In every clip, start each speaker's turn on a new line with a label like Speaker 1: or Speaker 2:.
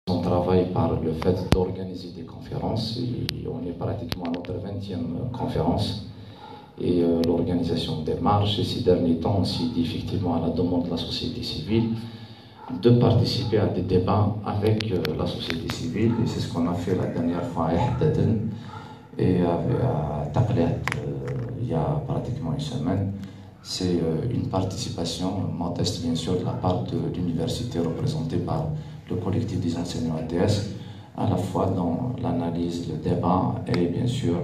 Speaker 1: On travaille par le fait d'organiser des conférences et on est pratiquement à notre 20e conférence et l'organisation des marches. Et ces derniers temps, on s'est dit effectivement à la demande de la société civile de participer à des débats avec la société civile, et c'est ce qu'on a fait la dernière fois à Ehdaden et à Taqliat il y a pratiquement une semaine. C'est une participation modeste bien sûr de la part de l'université représentée par le collectif des enseignants ATS, à la fois dans l'analyse, le débat et bien sûr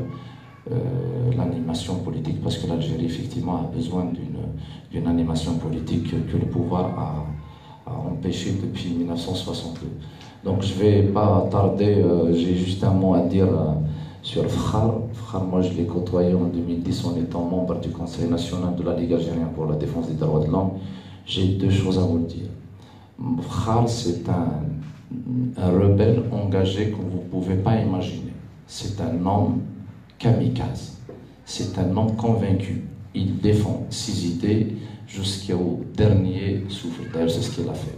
Speaker 1: l'animation politique, parce que l'Algérie effectivement a besoin d'une animation politique que le pouvoir a empêché depuis 1962. Donc je ne vais pas tarder, j'ai juste un mot à dire sur Fkhar. Fkhar, moi je l'ai côtoyé en 2010 en étant membre du Conseil national de la Ligue algérienne pour la défense des droits de l'homme. J'ai deux choses à vous dire. Fkhar, c'est un rebelle engagé que vous ne pouvez pas imaginer. C'est un homme kamikaze. C'est un homme convaincu. Il défend ses idées jusqu'au dernier souffle. D'ailleurs, c'est ce qu'il a fait.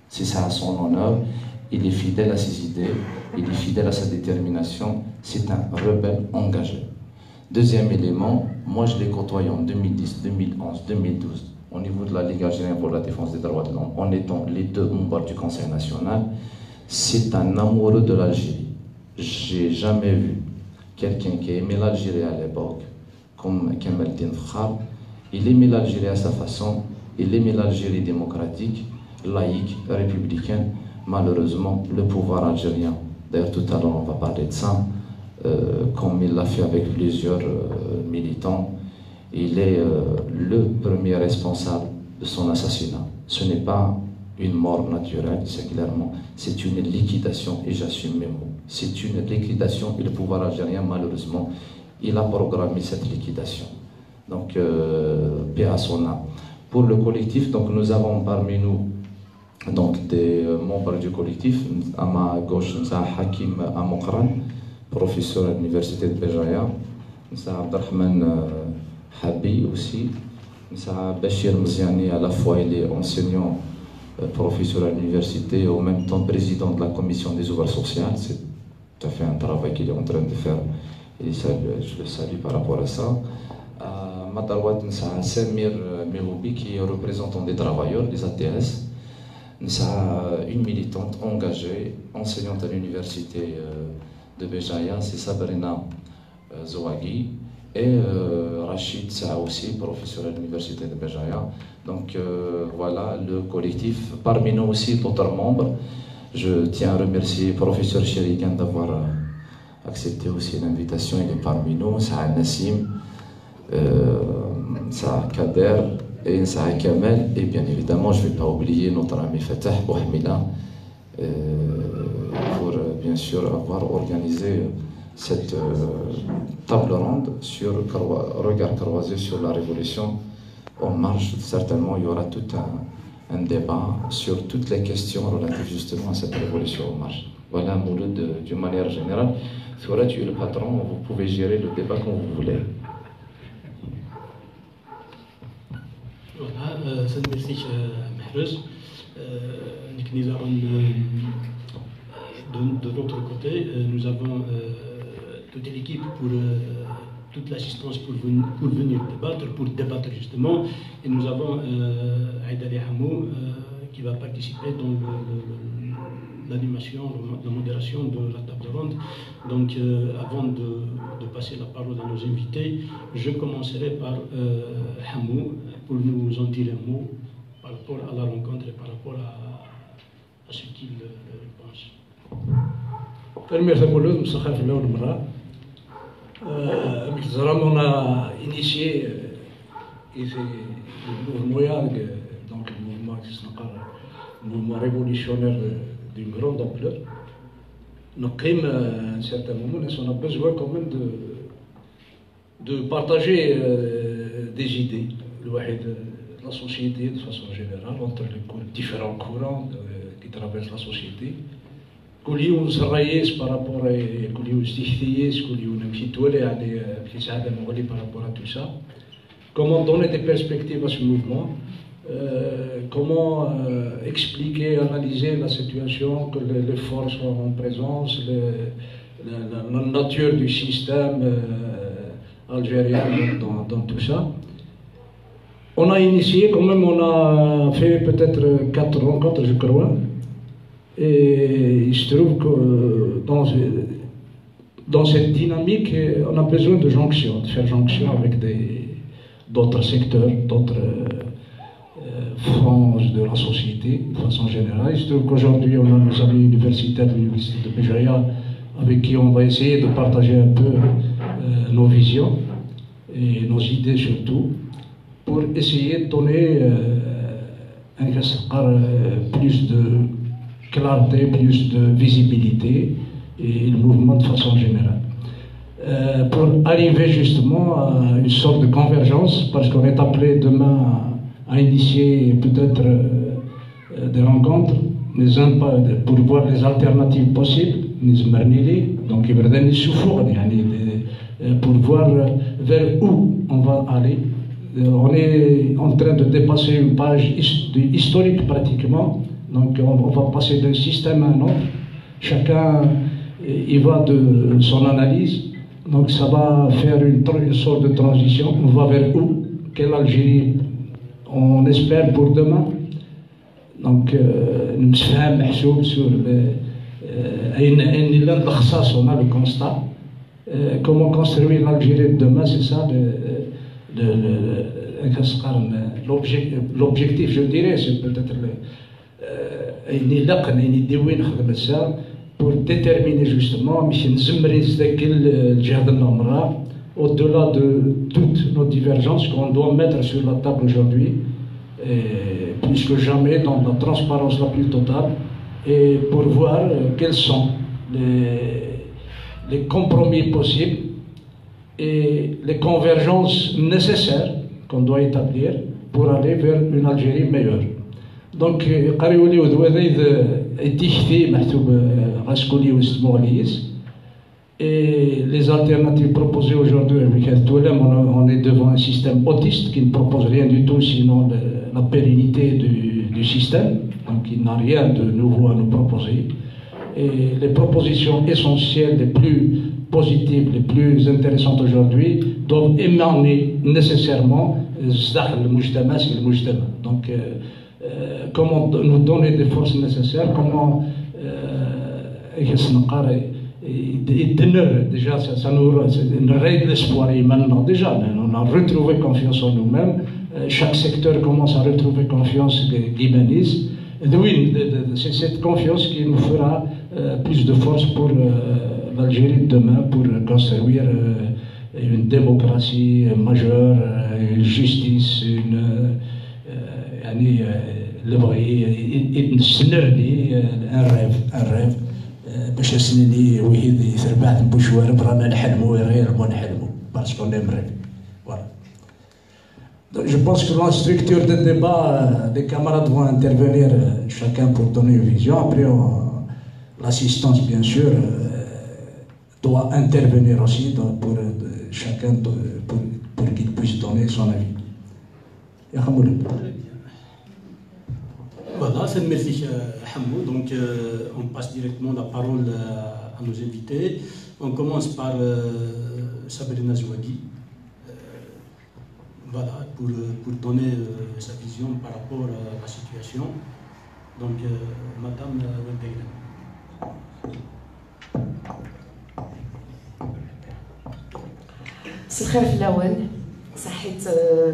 Speaker 1: C'est ça à son honneur. Il est fidèle à ses idées, il est fidèle à sa détermination. C'est un rebelle engagé. Deuxième élément, moi je l'ai côtoyé en 2010, 2011, 2012 au niveau de la Ligue algérienne pour la défense des droits de l'homme, en étant les deux membres du Conseil national. C'est un amoureux de l'Algérie. J'ai jamais vu quelqu'un qui aimait l'Algérie à l'époque comme Kemal Din Fkhar. Il aimait l'Algérie à sa façon, il aimait l'Algérie démocratique, laïque, républicaine. Malheureusement, le pouvoir algérien, d'ailleurs tout à l'heure on va parler de ça, comme il l'a fait avec plusieurs militants, il est le premier responsable de son assassinat. Ce n'est pas une mort naturelle, c'est clairement, c'est une liquidation, et j'assume mes mots. C'est une liquidation et le pouvoir algérien, malheureusement, il a programmé cette liquidation. Donc, paix à son âme. Pour le collectif, donc, nous avons parmi nous donc, des membres du collectif. À ma gauche, nous avons Hakim Amokran, professeur à l'université de Béjaïa. Nous avons Abdelrahman Habi aussi. Nous avons Bachir Mziani, à la fois il est enseignant, professeur à l'université et en même temps président de la commission des œuvres sociales. C'est tout à fait un travail qu'il est en train de faire et je le salue par rapport à ça. Madarouat, nous avons Samir Meroubi qui est représentant des travailleurs, des ATS. Nous avons une militante engagée, enseignante à l'université de Béjaïa, c'est Sabrina Zouagui, et Rachid Saa aussi, professeur à l'université de Béjaïa. Donc voilà le collectif. Parmi nous aussi d'autres membres. Je tiens à remercier le professeur Chérigan d'avoir accepté aussi l'invitation. Il est parmi nous. Ça a Nassim, ça a Kader et ça a Kamel. Et bien évidemment, je ne vais pas oublier notre ami Fatah Bouhamila pour bien sûr avoir organisé cette table ronde sur regard croisé sur la révolution en marche. Certainement, il y aura tout un débat sur toutes les questions relatives justement à cette révolution en marche. Voilà Mouloud d'une manière générale. Fouad, tu es le patron, vous pouvez gérer le débat comme vous voulez.
Speaker 2: Voilà, ça merci Mahreuz. De notre côté, nous avons toute l'équipe pour toute l'assistance pour venir débattre justement. Et nous avons Aïdali Hamou qui va participer dans l'animation, la modération de la table ronde. Donc avant de passer la parole à nos invités, je commencerai par Hamou pour nous en dire un mot par rapport à la rencontre et par rapport à ce qu'il pense.
Speaker 3: On a initié le mouvement YAG, donc le mouvement révolutionnaire d'une grande ampleur. Donc, à un certain moment, on a besoin quand même de partager des idées, la société de façon générale, entre les différents courants qui traversent la société. كل يوم نسريس بارابور كل يوم استحثيس كل يوم نمشي تولي يعني في سعادة مغلي بارابور à tout ça. Comment donner des perspectives à ce mouvement comment expliquer, analyser la situation, que les forces sont en présence, la nature du système algérien dans tout ça. On a initié, quand même, on a fait peut-être 4 rencontres, je crois. Et il se trouve que dans cette dynamique, on a besoin de jonction, de faire jonction avec d'autres secteurs, d'autres franges de la société, de façon générale. Il se trouve qu'aujourd'hui, on a nos amis universitaires de l'Université de Béjaïa, avec qui on va essayer de partager un peu nos visions et nos idées surtout, pour essayer de donner plus de clarté, plus de visibilité et le mouvement de façon générale. Pour arriver justement à une sorte de convergence, parce qu'on est appelé demain à initier peut-être des rencontres pour voir les alternatives possibles, donc pour voir vers où on va aller. On est en train de dépasser une page historique pratiquement, donc on va passer d'un système à un autre. Chacun y va de son analyse, donc ça va faire une sorte de transition. On va vers où? Quelle Algérie on espère pour demain? Donc nous sommes sur on a le constat. Comment construire l'Algérie de demain, c'est ça l'objectif, je dirais, c'est peut-être pour déterminer justement au-delà de toutes nos divergences qu'on doit mettre sur la table aujourd'hui, plus que jamais dans la transparence la plus totale, et pour voir quels sont les compromis possibles et les convergences nécessaires qu'on doit établir pour aller vers une Algérie meilleure. Donc, et les alternatives proposées aujourd'hui, on est devant un système autiste qui ne propose rien du tout sinon la pérennité du système, donc il n'a rien de nouveau à nous proposer. Et les propositions essentielles, les plus positives, les plus intéressantes aujourd'hui, doivent émaner nécessairement donc comment nous donner des forces nécessaires, comment déjà ça nous règle l'espoir maintenant. Déjà on a retrouvé confiance en nous-mêmes, chaque secteur commence à retrouver confiance guibanise. C'est cette confiance qui nous fera plus de force pour l'Algérie de demain, pour construire une démocratie majeure, une justice, un rêve باش سنيني وهيد ثربعت بوشوارب رانا نحلموا غير نحلموا باسكو on aimerait. Voilà. Donc, je pense que dans la structure de débat, les camarades vont intervenir chacun pour donner une vision. Après, l'assistance, bien sûr, doit intervenir aussi pour chacun pour qu'il puisse donner son avis.
Speaker 2: Voilà, c'est merci Hamou. Donc, on passe directement la parole à nos invités. On commence par Sabrina Zouagui. Voilà, pour donner sa vision par rapport à la situation. Donc, Madame Wendeiglen.
Speaker 4: C'est très Lawen.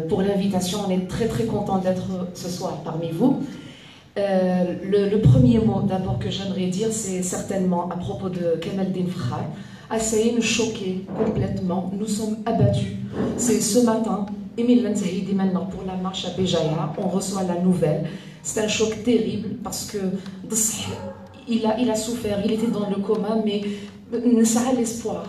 Speaker 4: Pour l'invitation, on est très très content d'être ce soir parmi vous. Le premier mot d'abord que j'aimerais dire, c'est certainement à propos de Kamaldine Frah. Ça nous choquer complètement, nous sommes abattus. C'est ce matin, Émile Lenzahidi maintenant pour la marche à Béjaïa, on reçoit la nouvelle. C'est un choc terrible parce que il a souffert, il était dans le coma, mais ça a l'espoir,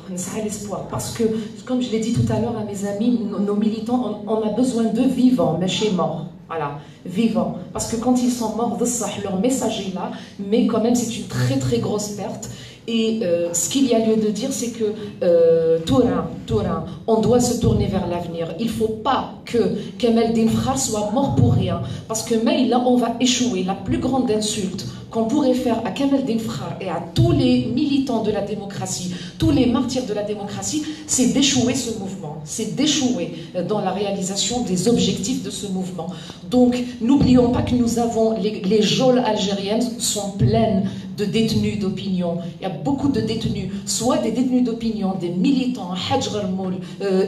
Speaker 4: parce que, comme je l'ai dit tout à l'heure à mes amis, nos militants, on a besoin de vivants, mais chez morts. Voilà, vivants. Parce que quand ils sont morts, leur message est là, mais quand même c'est une très très grosse perte. Et ce qu'il y a lieu de dire, c'est que Tourin, on doit se tourner vers l'avenir. Il ne faut pas que Kamel Dinfrar soit mort pour rien. Parce que là, on va échouer. La plus grande insulte qu'on pourrait faire à Kamel Dinfrar et à tous les militants de la démocratie, tous les martyrs de la démocratie, c'est d'échouer ce mouvement. C'est d'échouer dans la réalisation des objectifs de ce mouvement. Donc, n'oublions pas que nous avons, les geôles algériennes sont pleines de détenus d'opinion. Il y a beaucoup de détenus, soit des détenus d'opinion, des militants, Hadj Gharmoul,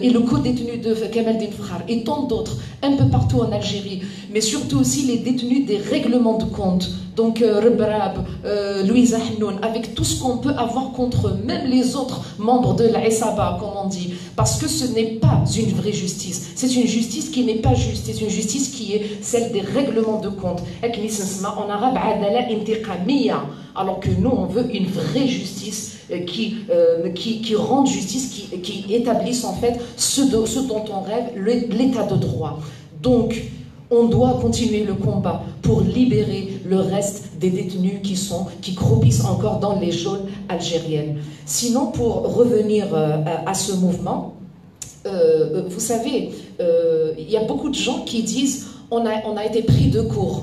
Speaker 4: et le co-détenu de Kamel Dinfrar, et tant d'autres, un peu partout en Algérie, mais surtout aussi les détenus des règlements de compte. Donc Rebrab, Louisa Hnoun, avec tout ce qu'on peut avoir contre eux, même les autres membres de l'Aïsaba, comme on dit, parce que ce n'est pas une vraie justice. C'est une justice qui n'est pas juste, c'est une justice qui est celle des règlements de compte. En arabe, adala intiqamiyya, alors que nous, on veut une vraie justice qui rende justice, qui établisse en fait ce dont on rêve, l'état de droit. Donc, on doit continuer le combat pour libérer le reste des détenus qui croupissent encore dans les geôles algériennes. Sinon, pour revenir à ce mouvement, vous savez, il y a beaucoup de gens qui disent on a été pris de court.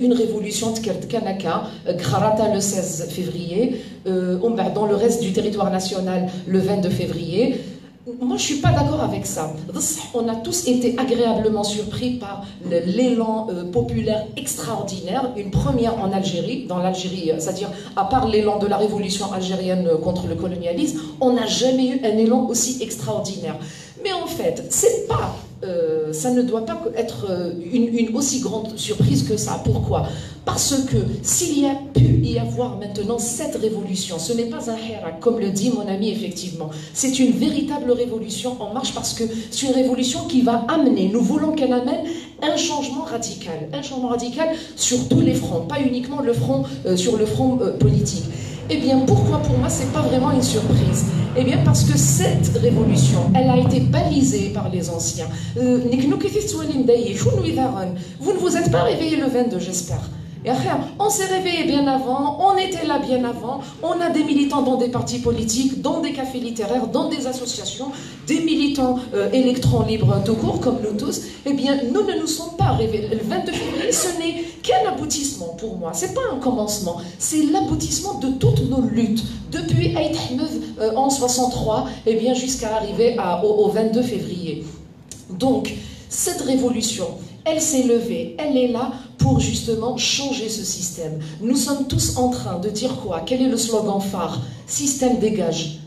Speaker 4: Une révolution de Kanaka, Gharata le 16 février, dans le reste du territoire national le 22 février. Moi, je ne suis pas d'accord avec ça. On a tous été agréablement surpris par l'élan populaire extraordinaire, une première en Algérie, dans l'Algérie, c'est-à-dire à part l'élan de la révolution algérienne contre le colonialisme, on n'a jamais eu un élan aussi extraordinaire. Mais en fait, c'est pas, ça ne doit pas être une aussi grande surprise que ça. Pourquoi? Parce que s'il y a pu y avoir maintenant cette révolution, ce n'est pas un hirak, comme le dit mon ami effectivement. C'est une véritable révolution en marche parce que c'est une révolution qui va amener, nous voulons qu'elle amène un changement radical sur tous les fronts, pas uniquement sur le front politique. Eh bien, pourquoi pour moi, c'est pas vraiment une surprise? Eh bien, parce que cette révolution, elle a été balisée par les anciens. Vous ne vous êtes pas réveillés le 22, j'espère. On s'est réveillé bien avant, on était là bien avant, on a des militants dans des partis politiques, dans des cafés littéraires, dans des associations, des militants électrons libres tout court, comme nous tous. Eh bien, nous ne nous sommes pas réveillés. Le 22 février, ce n'est qu'un aboutissement pour moi. Ce n'est pas un commencement, c'est l'aboutissement de toutes nos luttes. Depuis Aït Ahmed en 63, eh bien, jusqu'à arriver au 22 février. Donc, cette révolution, elle s'est levée, elle est là pour justement changer ce système. Nous sommes tous en train de dire quoi? Quel est le slogan phare? Système dégage.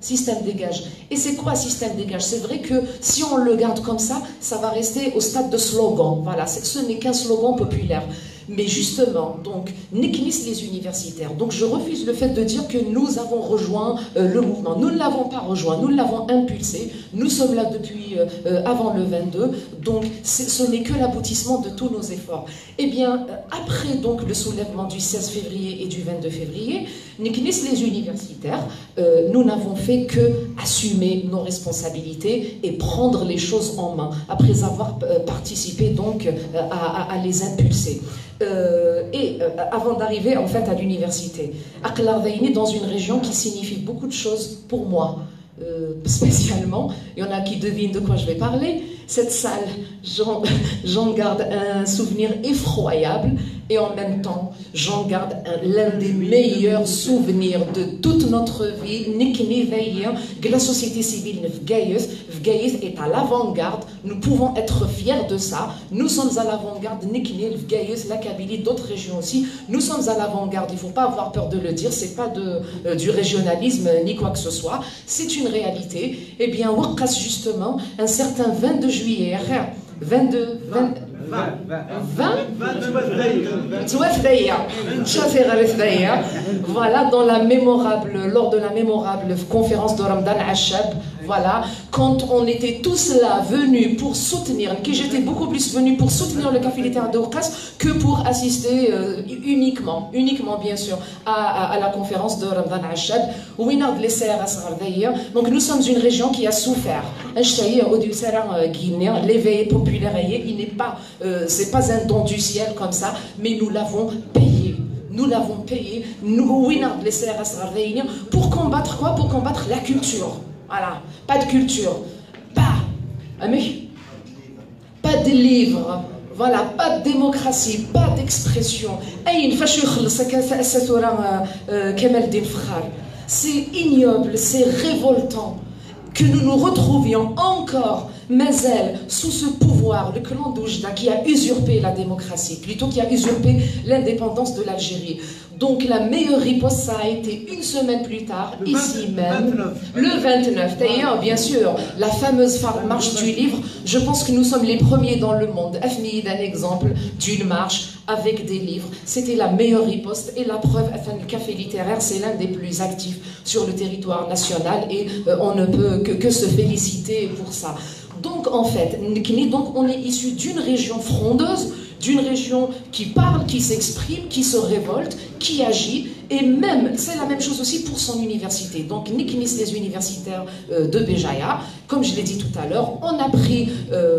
Speaker 4: Système dégage. Et c'est quoi système dégage? C'est vrai que si on le garde comme ça, ça va rester au stade de slogan. Voilà, ce n'est qu'un slogan populaire. Mais justement, donc, Niknis les universitaires. Donc, je refuse le fait de dire que nous avons rejoint le mouvement. Nous ne l'avons pas rejoint, nous l'avons impulsé. Nous sommes là depuis avant le 22. Donc, ce n'est que l'aboutissement de tous nos efforts. Eh bien, après donc le soulèvement du 16 février et du 22 février, Niknis les universitaires, nous n'avons fait que assumer nos responsabilités et prendre les choses en main, après avoir participé donc à les impulser. Avant d'arriver en fait à l'université, Aqlardaïni dans une région qui signifie beaucoup de choses pour moi, spécialement, il y en a qui devinent de quoi je vais parler. Cette salle, j'en garde un souvenir effroyable et en même temps, j'en garde l'un des meilleurs souvenirs de toute notre vie. La société civile Fgaïs est à l'avant-garde. Nous pouvons être fiers de ça. Nous sommes à l'avant-garde. La Kabylie, d'autres régions aussi. Nous sommes à l'avant-garde. Il ne faut pas avoir peur de le dire. Ce n'est pas du régionalisme ni quoi que ce soit. C'est une réalité. Eh bien, Waqqas, justement, un certain 22 juillet, 22, 20, voilà, lors de la mémorable conférence de Ramadan Achab, voilà, quand on était tous là venus pour soutenir, que j'étais beaucoup plus venu pour soutenir le café littéraire de Ouqas que pour assister uniquement bien sûr à la conférence de Ramadan Achab. Donc nous sommes une région qui a souffert. L'éveil populaire, il n'est pas, c'est pas un don du ciel comme ça, mais nous l'avons payé. Nous l'avons payé, nous, les CRS, pour combattre quoi? Pour combattre la culture. Voilà, pas de culture. Pas de livres. Voilà, pas de démocratie, pas d'expression. C'est ignoble, c'est révoltant que nous nous retrouvions encore, Mazel, sous ce pouvoir, le clan d'Oujda qui a usurpé la démocratie, plutôt qui a usurpé l'indépendance de l'Algérie. Donc la meilleure riposte, ça a été une semaine plus tard, ici même, le 29. D'ailleurs, bien sûr, la fameuse marche du livre, je pense que nous sommes les premiers dans le monde. Afni d'un exemple d'une marche avec des livres. C'était la meilleure riposte et la preuve, le café littéraire, c'est l'un des plus actifs sur le territoire national et on ne peut que se féliciter pour ça. Donc en fait, on est issu d'une région frondeuse, d'une région qui parle, qui s'exprime, qui se révolte, qui agit, et même, c'est la même chose aussi pour son université. Donc, Niknis, les universitaires de Béjaïa, comme je l'ai dit tout à l'heure, on a pris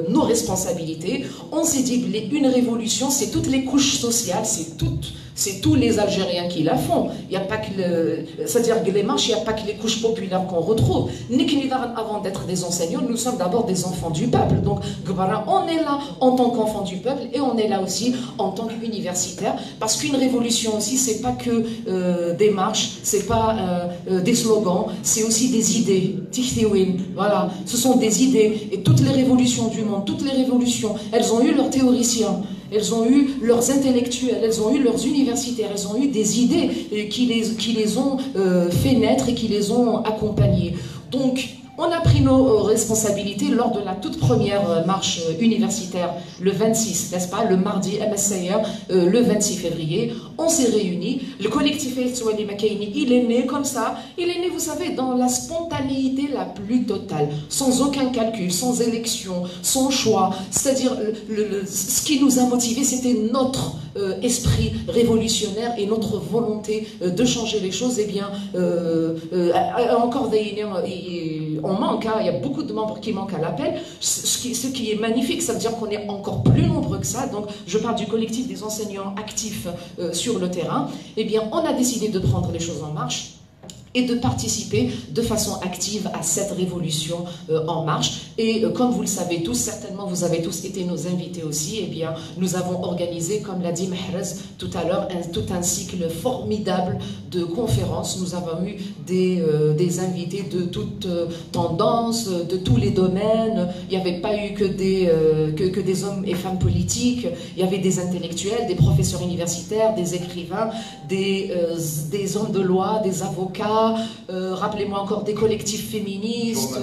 Speaker 4: nos responsabilités, on s'est dit, une révolution, c'est toutes les couches sociales, c'est tous les Algériens qui la font. Il n'y a pas que c'est-à-dire que les marches, il n'y a pas que les couches populaires qu'on retrouve. Avant d'être des enseignants, nous sommes d'abord des enfants du peuple. Donc, on est là en tant qu'enfants du peuple et on est là aussi en tant qu'universitaire. Parce qu'une révolution aussi, c'est pas que des marches, c'est pas des slogans, c'est aussi des idées. Voilà, ce sont des idées. Et toutes les révolutions du monde, toutes les révolutions, elles ont eu leurs théoriciens. Elles ont eu leurs intellectuels, elles ont eu leurs universitaires, elles ont eu des idées qui les ont fait naître et qui les ont accompagnés. Donc, on a pris nos responsabilités lors de la toute première marche universitaire, le 26, n'est-ce pas, le mardi MSCR, le 26 février. On s'est réunis. Le collectif El Makaini, il est né comme ça. Il est né, vous savez, dans la spontanéité la plus totale, sans aucun calcul, sans élection, sans choix. C'est-à-dire, ce qui nous a motivés, c'était notre esprit révolutionnaire et notre volonté de changer les choses. Eh bien, encore on manque, hein, il y a beaucoup de membres qui manquent à l'appel, ce qui est magnifique, ça veut dire qu'on est encore plus nombreux que ça. Donc je parle du collectif des enseignants actifs sur le terrain. Eh bien, on a décidé de prendre les choses en marche et de participer de façon active à cette révolution en marche. Et comme vous le savez tous, certainement vous avez tous été nos invités aussi, eh bien, nous avons organisé, comme l'a dit Mahrez tout à l'heure, tout un cycle formidable de conférences. Nous avons eu des invités de toutes tendances, de tous les domaines. Il n'y avait pas eu que des hommes et femmes politiques, il y avait des intellectuels, des professeurs universitaires, des écrivains, des hommes de loi, des avocats, rappelez-moi encore des collectifs féministes,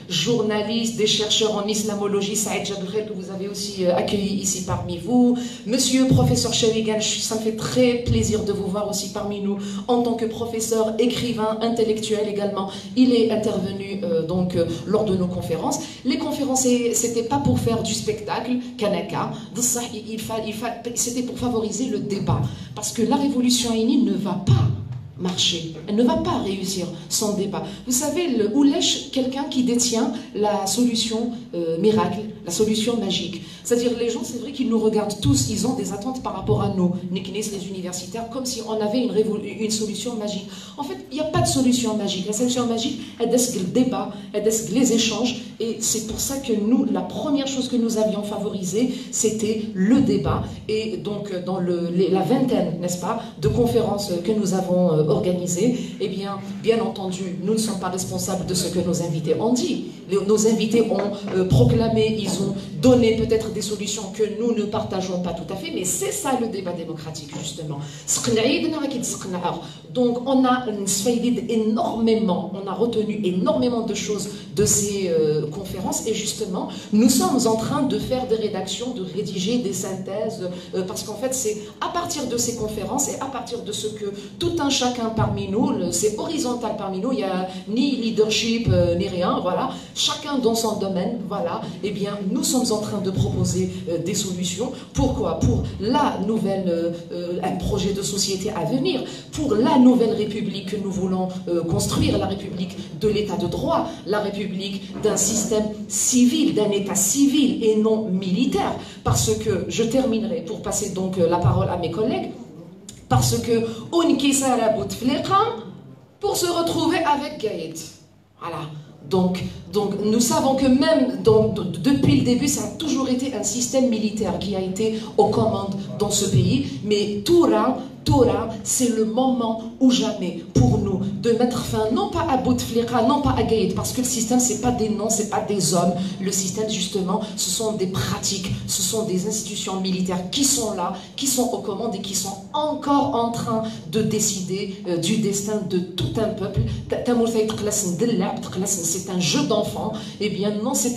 Speaker 4: journalistes, des chercheurs en islamologie, Saïd Jaboukhel, que vous avez aussi accueilli ici parmi vous. Monsieur professeur Chawigan, ça me fait très plaisir de vous voir aussi parmi nous en tant que professeur, écrivain, intellectuel également. Il est intervenu lors de nos conférences. Les conférences, c'était pas pour faire du spectacle, kanaka, c'était pour favoriser le débat. Parce que la révolution haïnie ne va pas marcher. Elle ne va pas réussir sans débat. Vous savez, le Oulèche, quelqu'un qui détient la solution miracle, la solution magique. C'est-à-dire, les gens, c'est vrai qu'ils nous regardent tous, ils ont des attentes par rapport à nous, Niknis, les universitaires, comme si on avait une solution magique. En fait, il n'y a pas de solution magique. La solution magique, elle est le débat, elle est les échanges, et c'est pour ça que nous, la première chose que nous avions favorisée, c'était le débat. Et donc, dans la vingtaine, n'est-ce pas, de conférences que nous avons organisées, eh bien entendu, nous ne sommes pas responsables de ce que nos invités ont dit. Nos invités ont proclamé, ils ont donné peut-être des solutions que nous ne partageons pas tout à fait, mais c'est ça le débat démocratique, justement. Donc, on a énormément, on a retenu énormément de choses de ces conférences, et justement, nous sommes en train de faire des rédactions, de rédiger des synthèses, parce qu'en fait, c'est à partir de ces conférences et à partir de ce que tout un chacun parmi nous, c'est horizontal parmi nous, il n'y a ni leadership, ni rien, voilà, chacun dans son domaine, voilà, eh bien, nous sommes en train de proposer des solutions. Pourquoi? Pour la nouvelle, un projet de société à venir, pour la nouvelle république que nous voulons construire, la république de l'état de droit, la république d'un système civil, d'un état civil et non militaire. Parce que, je terminerai pour passer donc la parole à mes collègues, Parce que Unkisara Bouteflika pour se retrouver avec Gaïd. Voilà. Donc, nous savons que même depuis le début, ça a toujours été un système militaire qui a été aux commandes dans ce pays. Mais Torah, c'est le moment ou jamais pour nous de mettre fin, non pas à Bouteflika, non pas à Gaïd, parce que le système, c'est pas des noms, c'est pas des hommes. Le système, justement, ce sont des pratiques, ce sont des institutions militaires qui sont là, qui sont aux commandes et qui sont encore en train de décider du destin de tout un peuple. C'est un jeu d'enfant. Eh bien, non, ce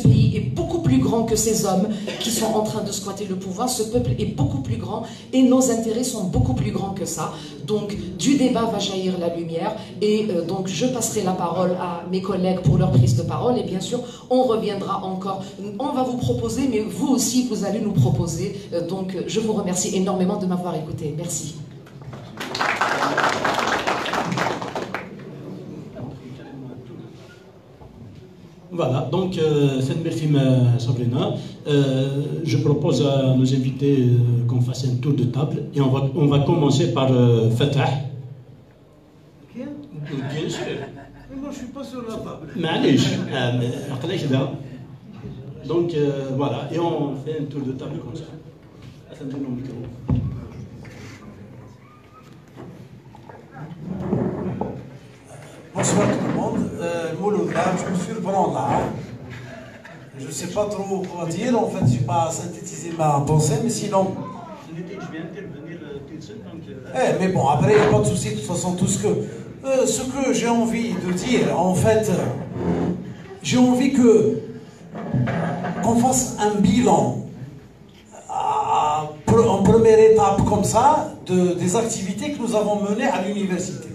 Speaker 4: pays est beaucoup plus grand que ces hommes qui sont en train de squatter le pouvoir. Ce peuple est beaucoup plus grand et nos intérêts sont beaucoup plus grands que ça. Donc, du débat va jaillir la lumière et donc je passerai la parole à mes collègues pour leur prise de parole et bien sûr, on reviendra encore. On va vous proposer, mais vous aussi, vous allez nous proposer. Donc, je vous remercie énormément de m'avoir écouté. Merci.
Speaker 2: Voilà, donc, cette merci Sabrina. Je propose à nos invités qu'on fasse un tour de table et on va commencer par Fatah.
Speaker 5: Bien
Speaker 2: sûr.
Speaker 5: Mais moi je suis pas sur la table.
Speaker 2: Donc voilà, et on fait un tour de table comme ça. Attendez nos micros.
Speaker 5: Bonsoir tout le monde. Je me suis le prendre là. Je ne sais pas trop quoi dire. En fait, je n'ai pas synthétisé ma pensée, mais sinon.
Speaker 2: Je viens d'intervenir tout de suite.
Speaker 5: Mais bon, après, il n'y a pas de souci. De toute façon, tout ce que j'ai envie de dire, en fait, j'ai envie qu'on fasse un bilan en première étape comme ça des activités que nous avons menées à l'université.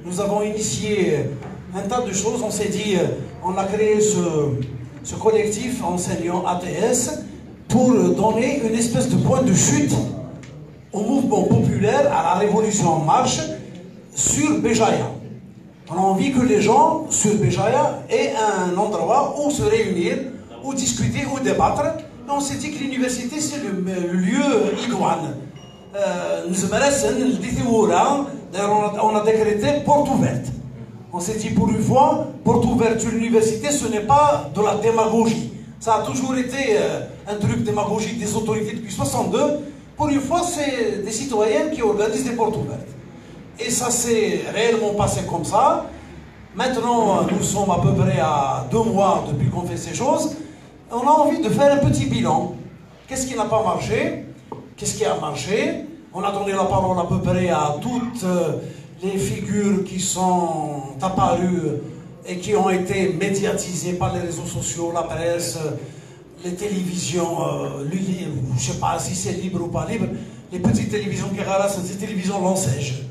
Speaker 5: Nous avons initié un tas de choses. On s'est dit, on a créé ce collectif enseignant ATS pour donner une espèce de point de chute au mouvement populaire, à la révolution en marche sur Béjaïa. On a envie que les gens sur Béjaïa aient un endroit où se réunir, où discuter, où débattre. Et on s'est dit que l'université c'est le lieu idoine. On a décrété porte ouverte. On s'est dit pour une fois, porte ouverte sur l'université, ce n'est pas de la démagogie. Ça a toujours été un truc démagogique des autorités depuis 62. Pour une fois, c'est des citoyens qui organisent des portes ouvertes. Et ça s'est réellement passé comme ça. Maintenant, nous sommes à peu près à 2 mois depuis qu'on fait ces choses. On a envie de faire un petit bilan. Qu'est-ce qui n'a pas marché? Qu'est-ce qui a marché? On a donné la parole à peu près à toutes les figures qui sont apparues et qui ont été médiatisées par les réseaux sociaux, la presse, les télévisions, je ne sais pas si c'est libre ou pas libre, les petites télévisions Kerala, c'est des télévisions Lansège.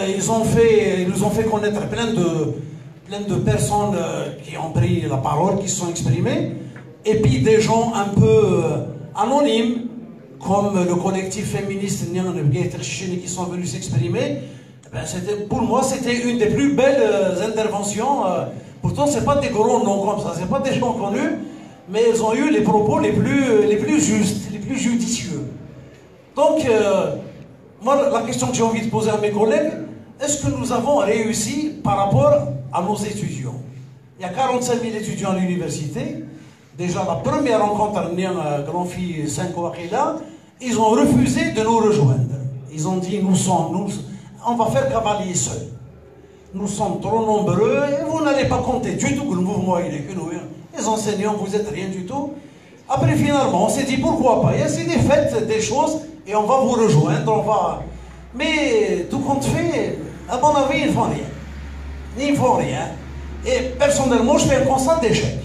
Speaker 5: Ils nous ont fait connaître plein de personnes qui ont pris la parole, qui se sont exprimées, et puis des gens un peu anonymes, comme le collectif féministe qui sont venus s'exprimer. Pour moi, c'était une des plus belles interventions. Pourtant, ce n'est pas des gros noms comme ça, ce n'est pas des gens connus, mais ils ont eu les propos les plus justes, les plus judicieux. Donc, moi, la question que j'ai envie de poser à mes collègues, est-ce que nous avons réussi par rapport à nos étudiants? Il y a 45 000 étudiants à l'université. Déjà, la première rencontre avec grand-fille 5 Wakila, ils ont refusé de nous rejoindre. Ils ont dit, on va faire cavalier seul. Nous sommes trop nombreux et vous n'allez pas compter du tout que le mouvement il est que nous. Les enseignants, vous n'êtes rien du tout. Après, finalement, on s'est dit, pourquoi pas? Il y a des fêtes, des choses, et on va vous rejoindre, Mais tout compte fait, à mon avis, ils ne font rien. Ils ne font rien. Et personnellement, je fais un constat d'échec.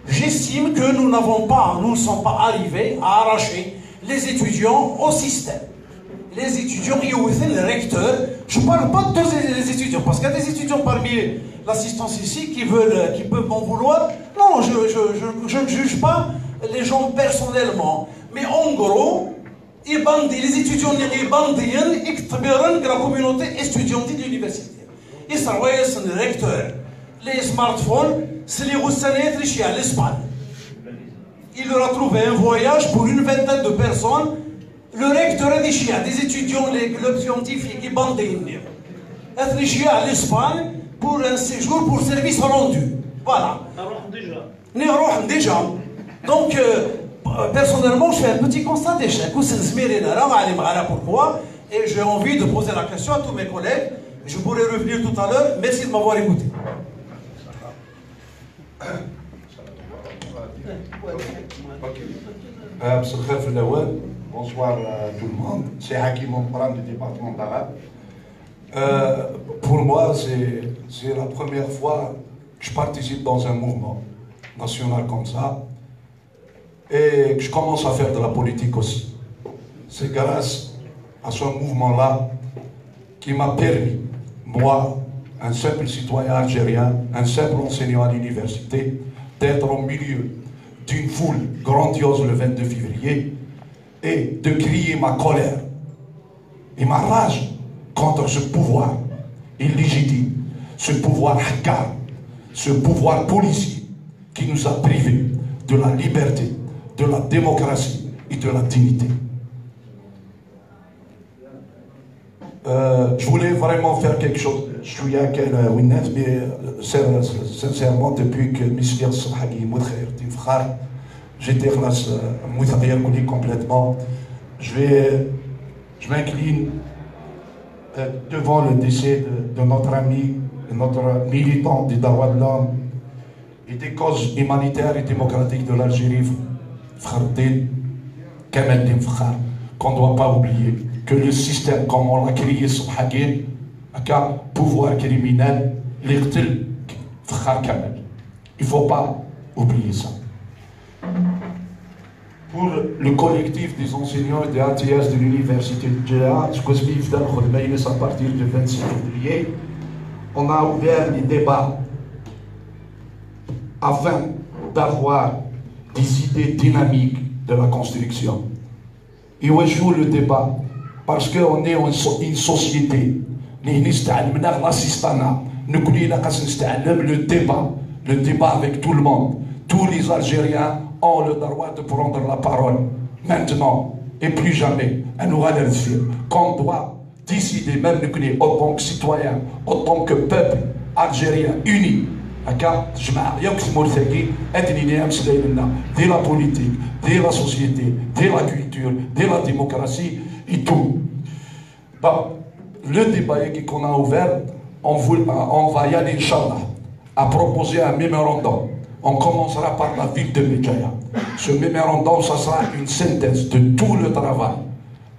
Speaker 5: J'estime que nous ne sommes pas arrivés à arracher les étudiants au système. Les étudiants, et aussi le recteur, je ne parle pas de tous les étudiants, parce qu'il y a des étudiants parmi l'assistance ici qui peuvent m'en vouloir. Non, je ne juge pas les gens personnellement. Mais en gros, les étudiants ils la communauté étudiantine de l'université. Ils sont le recteur. Les smartphones, c'est les Roussanais à l'Espagne. Il leur a trouvé un voyage pour une vingtaine de personnes. le recteur des chiens, des étudiants, les clubs scientifiques, qui bandent les chiens à l'Espagne pour un séjour pour service rendu. Voilà. Déjà. Donc, personnellement, je fais un petit constat d'échec. Pourquoi? Et j'ai envie de poser la question à tous mes collègues. Je pourrais revenir tout à l'heure. Merci de m'avoir écouté.
Speaker 6: Bonsoir à tout le monde. C'est Hakim Ombran du département d'Arabe. Pour moi, c'est la première fois que je participe dans un mouvement national comme ça et que je commence à faire de la politique aussi. C'est grâce à ce mouvement-là qui m'a permis, moi, un simple citoyen algérien, un simple enseignant à l'université, d'être au milieu d'une foule grandiose le 22 février et de crier ma colère et ma rage contre ce pouvoir illégitime, ce pouvoir hakkar, ce pouvoir policier qui nous a privés de la liberté, de la démocratie et de la dignité. Je voulais vraiment faire quelque chose. Je suis à quel Winnet, mais sincèrement, depuis que M. Sabhagi Moudkhaïr Tifkhar, j'étais complètement. Je m'incline devant le décès de notre ami, de notre militant des droits de l'homme et des causes humanitaires et démocratiques de l'Algérie, Fkhardine Kamel Tifkhar, qu'on ne doit pas oublier que le système, comme on l'a créé sur Haguin, un pouvoir criminel, l'Irtil Fkhar Kamel. Il ne faut pas oublier ça. Pour le collectif des enseignants et des ATS de l'université de Djéa, à partir du 26 février, on a ouvert des débats afin d'avoir des idées dynamiques de la construction. Et où joue le débat? Parce qu'on est une société, le débat avec tout le monde. Tous les Algériens ont le droit de prendre la parole. Maintenant, et plus jamais, qu'on doit décider, même en tant que citoyen, en tant que peuple algérien uni, de la politique, de la société, de la culture, de la démocratie et tout. Bon, le débat qu'on a ouvert, on va y aller, Inch'Allah, à proposer un mémorandum. On commencera par la ville de Béjaïa. Ce mémorandum, ça sera une synthèse de tout le travail,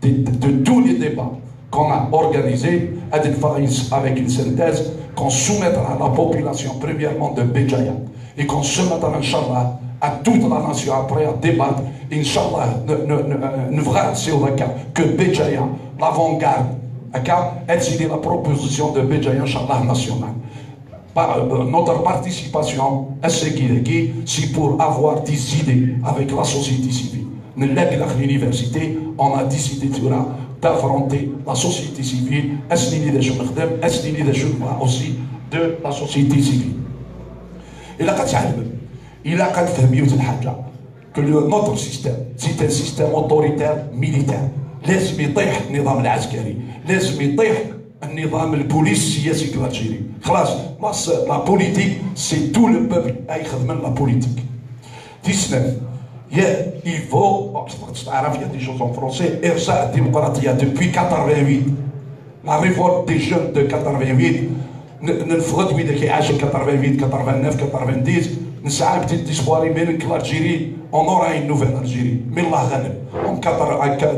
Speaker 6: de tous les débats qu'on a organisés, avec une synthèse qu'on soumettra à la population, premièrement de Béjaïa, et qu'on soumettra, Inch'Allah, à toute la nation après à débattre. Inch'Allah, ne verra que Béjaïa, l'avant-garde, est la proposition de Béjaïa, Inch'Allah, national. Notre participation à c'est pour avoir des idées avec la société civile. L'université, on a décidé d'affronter la société civile, aussi de la société civile. Il a que notre système, c'est un système autoritaire militaire. لازم يطيح النظام العسكري، لازم يطيح النظام البوليسي السياسي في الجزائر. خلاص la politique, c'est tout le peuple à يخدم la politique. 19. Il faut, il y a des choses en français, إرجاع الديمقراطية depuis 88. La révolte des jeunes de 88, نفرض وين كيعاش 88, 89, 90, نسعى بتي ديسبواري من l'Algérie, on aura une nouvelle Algérie. Mais Allah غالب. En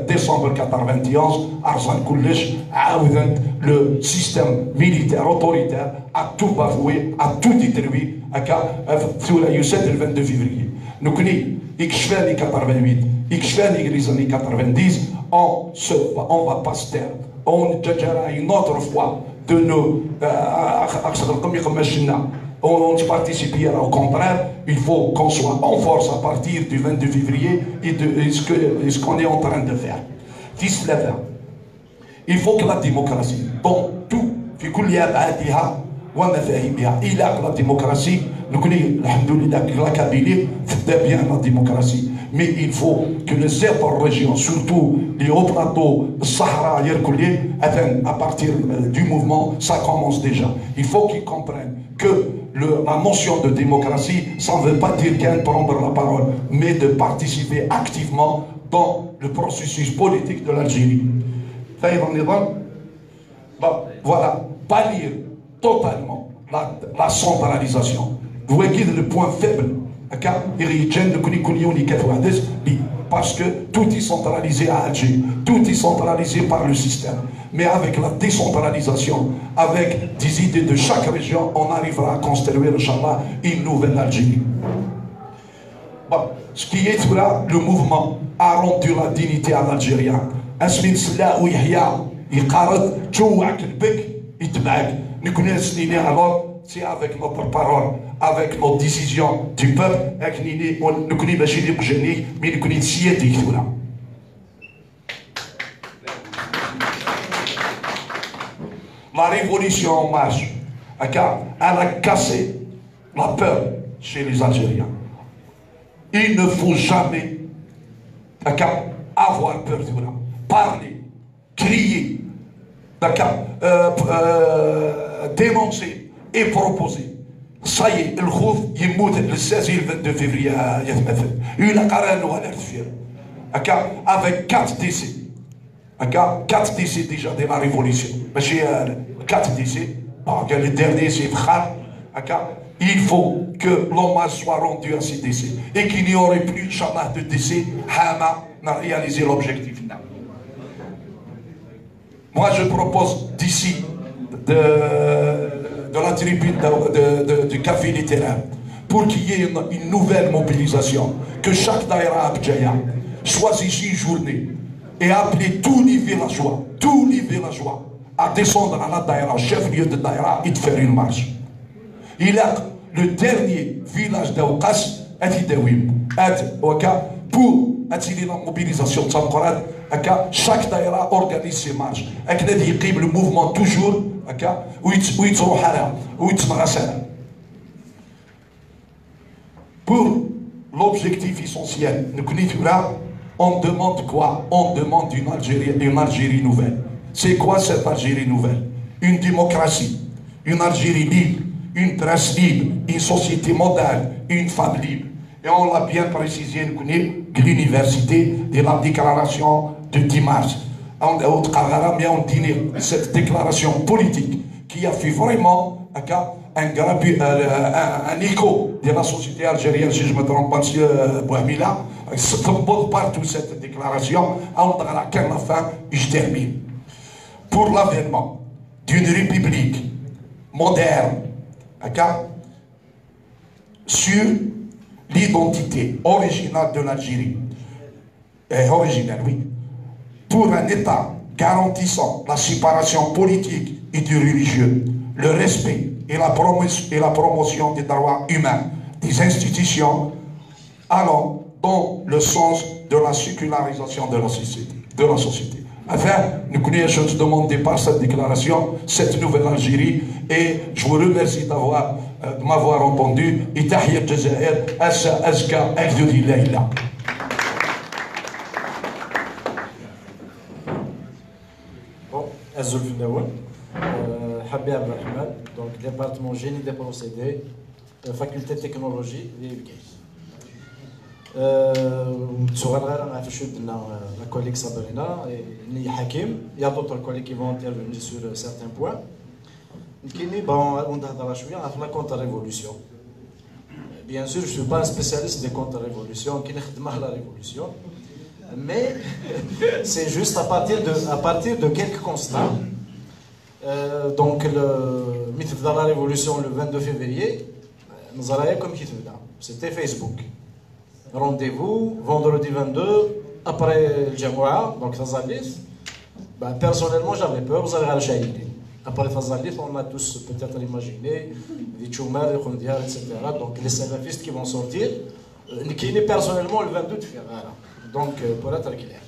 Speaker 6: décembre 91, Arzan Koulish a le système militaire autoritaire a tout bafoué, a tout détruit, le 22 février. Nous connaissons les 88, les années 90, on va pas se taire. On a une autre fois de nos on participe au contraire, il faut qu'on soit en force à partir du 22 février et de ce qu'on est en train de faire. Il faut que la démocratie, dans tout, il a la démocratie, nous connaissons la Kabylie, fait bien la démocratie. Mais il faut que les certaines régions, surtout les hauts plateaux, Sahara, à partir du mouvement, ça commence déjà. Il faut qu'ils comprennent que la notion de démocratie, ça ne veut pas dire qu'elle prendre la parole, mais de participer activement dans le processus politique de l'Algérie. Voilà, bannir totalement la centralisation. Vous voyez le point faible, parce que tout est centralisé à Alger, tout est centralisé par le système. Mais avec la décentralisation, avec des idées de chaque région, on arrivera à construire, Inch'Allah, une nouvelle Algérie. Bon, ce qui est là, le mouvement a rendu la dignité à l'Algérien. Asmin Sla ou Yahya, il qarad, tchouak, le bec, il te bag. Nous connaissons l'idée alors, c'est avec notre parole, avec nos décisions du peuple, avec l'idée, nous connaissons les génies, mais nous connaissons les dictatures. La révolution en marche, elle a cassé la peur chez les Algériens. Il ne faut jamais avoir peur de là. Parler, crier, dénoncer et proposer. Ça y est, le خوف يموت le 16 et le 22 février يتمثل. Il a carrément nous aller faire. Avec 4 décès. 4 décès déjà de la révolution. Mais j'ai 4 décès. Le dernier c'est Khar. Il faut que l'hommage soit rendu à ces décès. Et qu'il n'y aurait plus, Inch'Allah, de décès. Hama n'a réalisé l'objectif. Moi, je propose d'ici, de la tribune du café littéraire, pour qu'il y ait une nouvelle mobilisation, que chaque daïra Abdjaya choisisse une journée et appeler tous les villageois à descendre à la daïra, chef-lieu de daïra, et de faire une marche. Il a le dernier village d'Aoukas, pour attirer la mobilisation de Sankorat, chaque daïra organise ses marches. Le mouvement toujours, pour l'objectif essentiel, on demande quoi? On demande une Algérie nouvelle. C'est quoi cette Algérie nouvelle? Une démocratie, une Algérie libre, une presse libre, une société moderne, une femme libre. Et on l'a bien précisé, l'université de la déclaration de 10 mars. On a dit cette déclaration politique qui a fait vraiment un écho de la société algérienne, si je ne me trompe pas, M. Bouhamila. Se trompe partout cette déclaration. On a la fin, je termine. Pour l'avènement d'une république moderne, sur l'identité originale de l'Algérie, originelle, oui, pour un État garantissant la séparation politique et du religieux, le respect et la promotion des droits humains, des institutions, allant dans le sens de la sécularisation de la société. Enfin, nous connaissons de demander par cette déclaration cette nouvelle Algérie, et je vous remercie de m'avoir entendu. Et Tahiyat Jazair, Assa Azka, Akdudi Laïla.
Speaker 7: Bon, Azul Fnaoun, Habib Abdelrahman, donc département génie des procédés, faculté de technologie, la collègue Sabrina et Ni Hakim. Il y a d'autres collègues qui vont intervenir sur certains points. On a la contre-révolution. Bien sûr, je ne suis pas un spécialiste des contre-révolutions qui n'aident la révolution, mais c'est juste à partir de quelques constats. Donc, le mythe de la révolution le 22 février, nous avons comme c'était Facebook. Rendez-vous vendredi 22 après le Jamoua, donc Tazalith. Personnellement, j'avais peur, vous allez Al-Shahid. Après Tazalith, on a tous peut-être imaginé des Tchoumar, des Khondiar, etc. Donc les salafistes qui vont sortir, qui est personnellement le 22 de février. Donc pour être clair.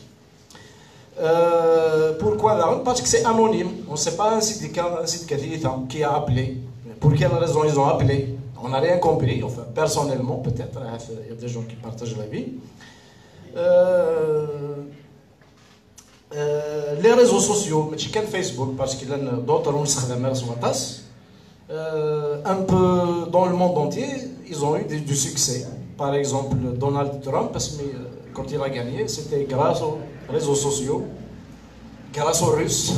Speaker 7: Pourquoi? Parce que c'est anonyme. On ne sait pas un site qui a appelé. Pour quelle raison ils ont appelé? On n'a rien compris, enfin personnellement peut-être, il y a des gens qui partagent la vie. Les réseaux sociaux, mais je Facebook parce qu'il y a d'autres un peu dans le monde entier, ils ont eu du succès. Par exemple, Donald Trump, parce que quand il a gagné, c'était grâce aux réseaux sociaux, grâce aux Russes,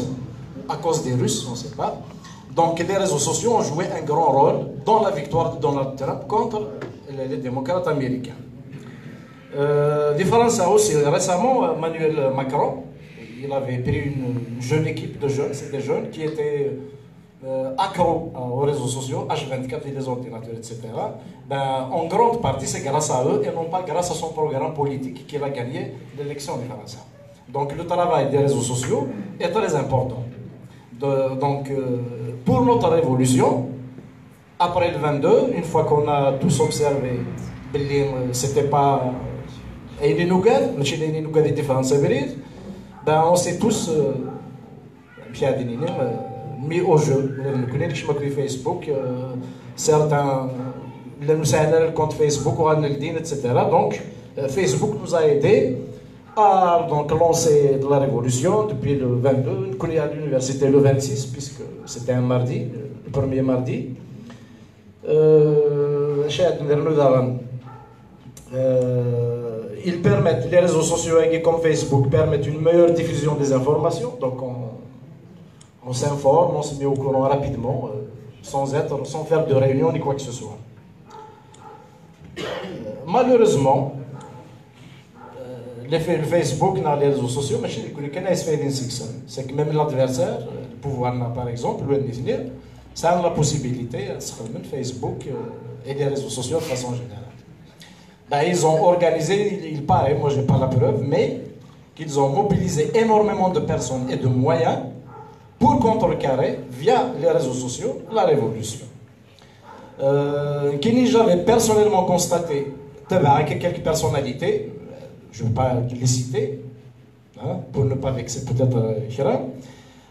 Speaker 7: à cause des Russes, on ne sait pas. Donc les réseaux sociaux ont joué un grand rôle dans la victoire de Donald Trump contre les démocrates américains. Différence aussi, récemment, Emmanuel Macron, il avait pris une jeune équipe de jeunes, c'est des jeunes qui étaient accros aux réseaux sociaux, H24 et les ordinateurs, etc. Ben, en grande partie, c'est grâce à eux et non pas grâce à son programme politique qu'il a gagné l'élection de France. Donc le travail des réseaux sociaux est très important. Donc pour notre révolution, après le 22, une fois qu'on a tous observé, c'était pas ben, on s'est tous mis au jeu. Facebook, certains le compte Facebook, etc. Donc Facebook nous a aidés à donc, lancer de la révolution depuis le 22. Nous sommes à l'université le 26, puisque c'était un mardi, le premier mardi. Ils permettent, les réseaux sociaux comme Facebook permettent une meilleure diffusion des informations. Donc on s'informe, on se met au courant rapidement, sans faire de réunion ni quoi que ce soit. Malheureusement, le Facebook dans les réseaux sociaux, c'est que même l'adversaire, le pouvoir par exemple, ça a la possibilité de Facebook et les réseaux sociaux de façon générale. Ben, ils ont organisé, il paraît, moi je n'ai pas la preuve, mais qu'ils ont mobilisé énormément de personnes et de moyens pour contrecarrer, via les réseaux sociaux, la révolution. J'avais personnellement constaté que quelques personnalités, je ne vais pas les citer, hein, pour ne pas vexer peut-être Hiram,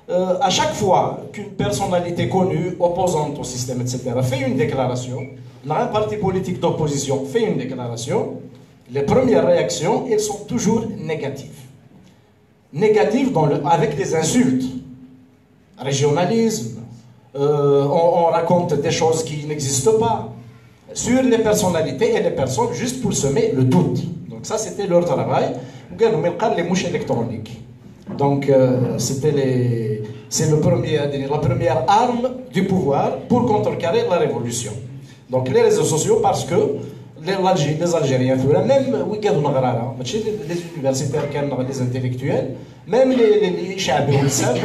Speaker 7: à chaque fois qu'une personnalité connue, opposante au système, etc., fait une déclaration, un parti politique d'opposition fait une déclaration, les premières réactions, elles sont toujours négatives. Négatives avec des insultes. Régionalisme, on raconte des choses qui n'existent pas, sur les personnalités et les personnes, juste pour semer le doute. Donc ça, c'était leur travail. Les mouches électroniques. Donc c'est la première arme du pouvoir pour contrecarrer la révolution. Donc les réseaux sociaux, parce que les Algériens, même les universitaires, les intellectuels, même les chabés ou les simples,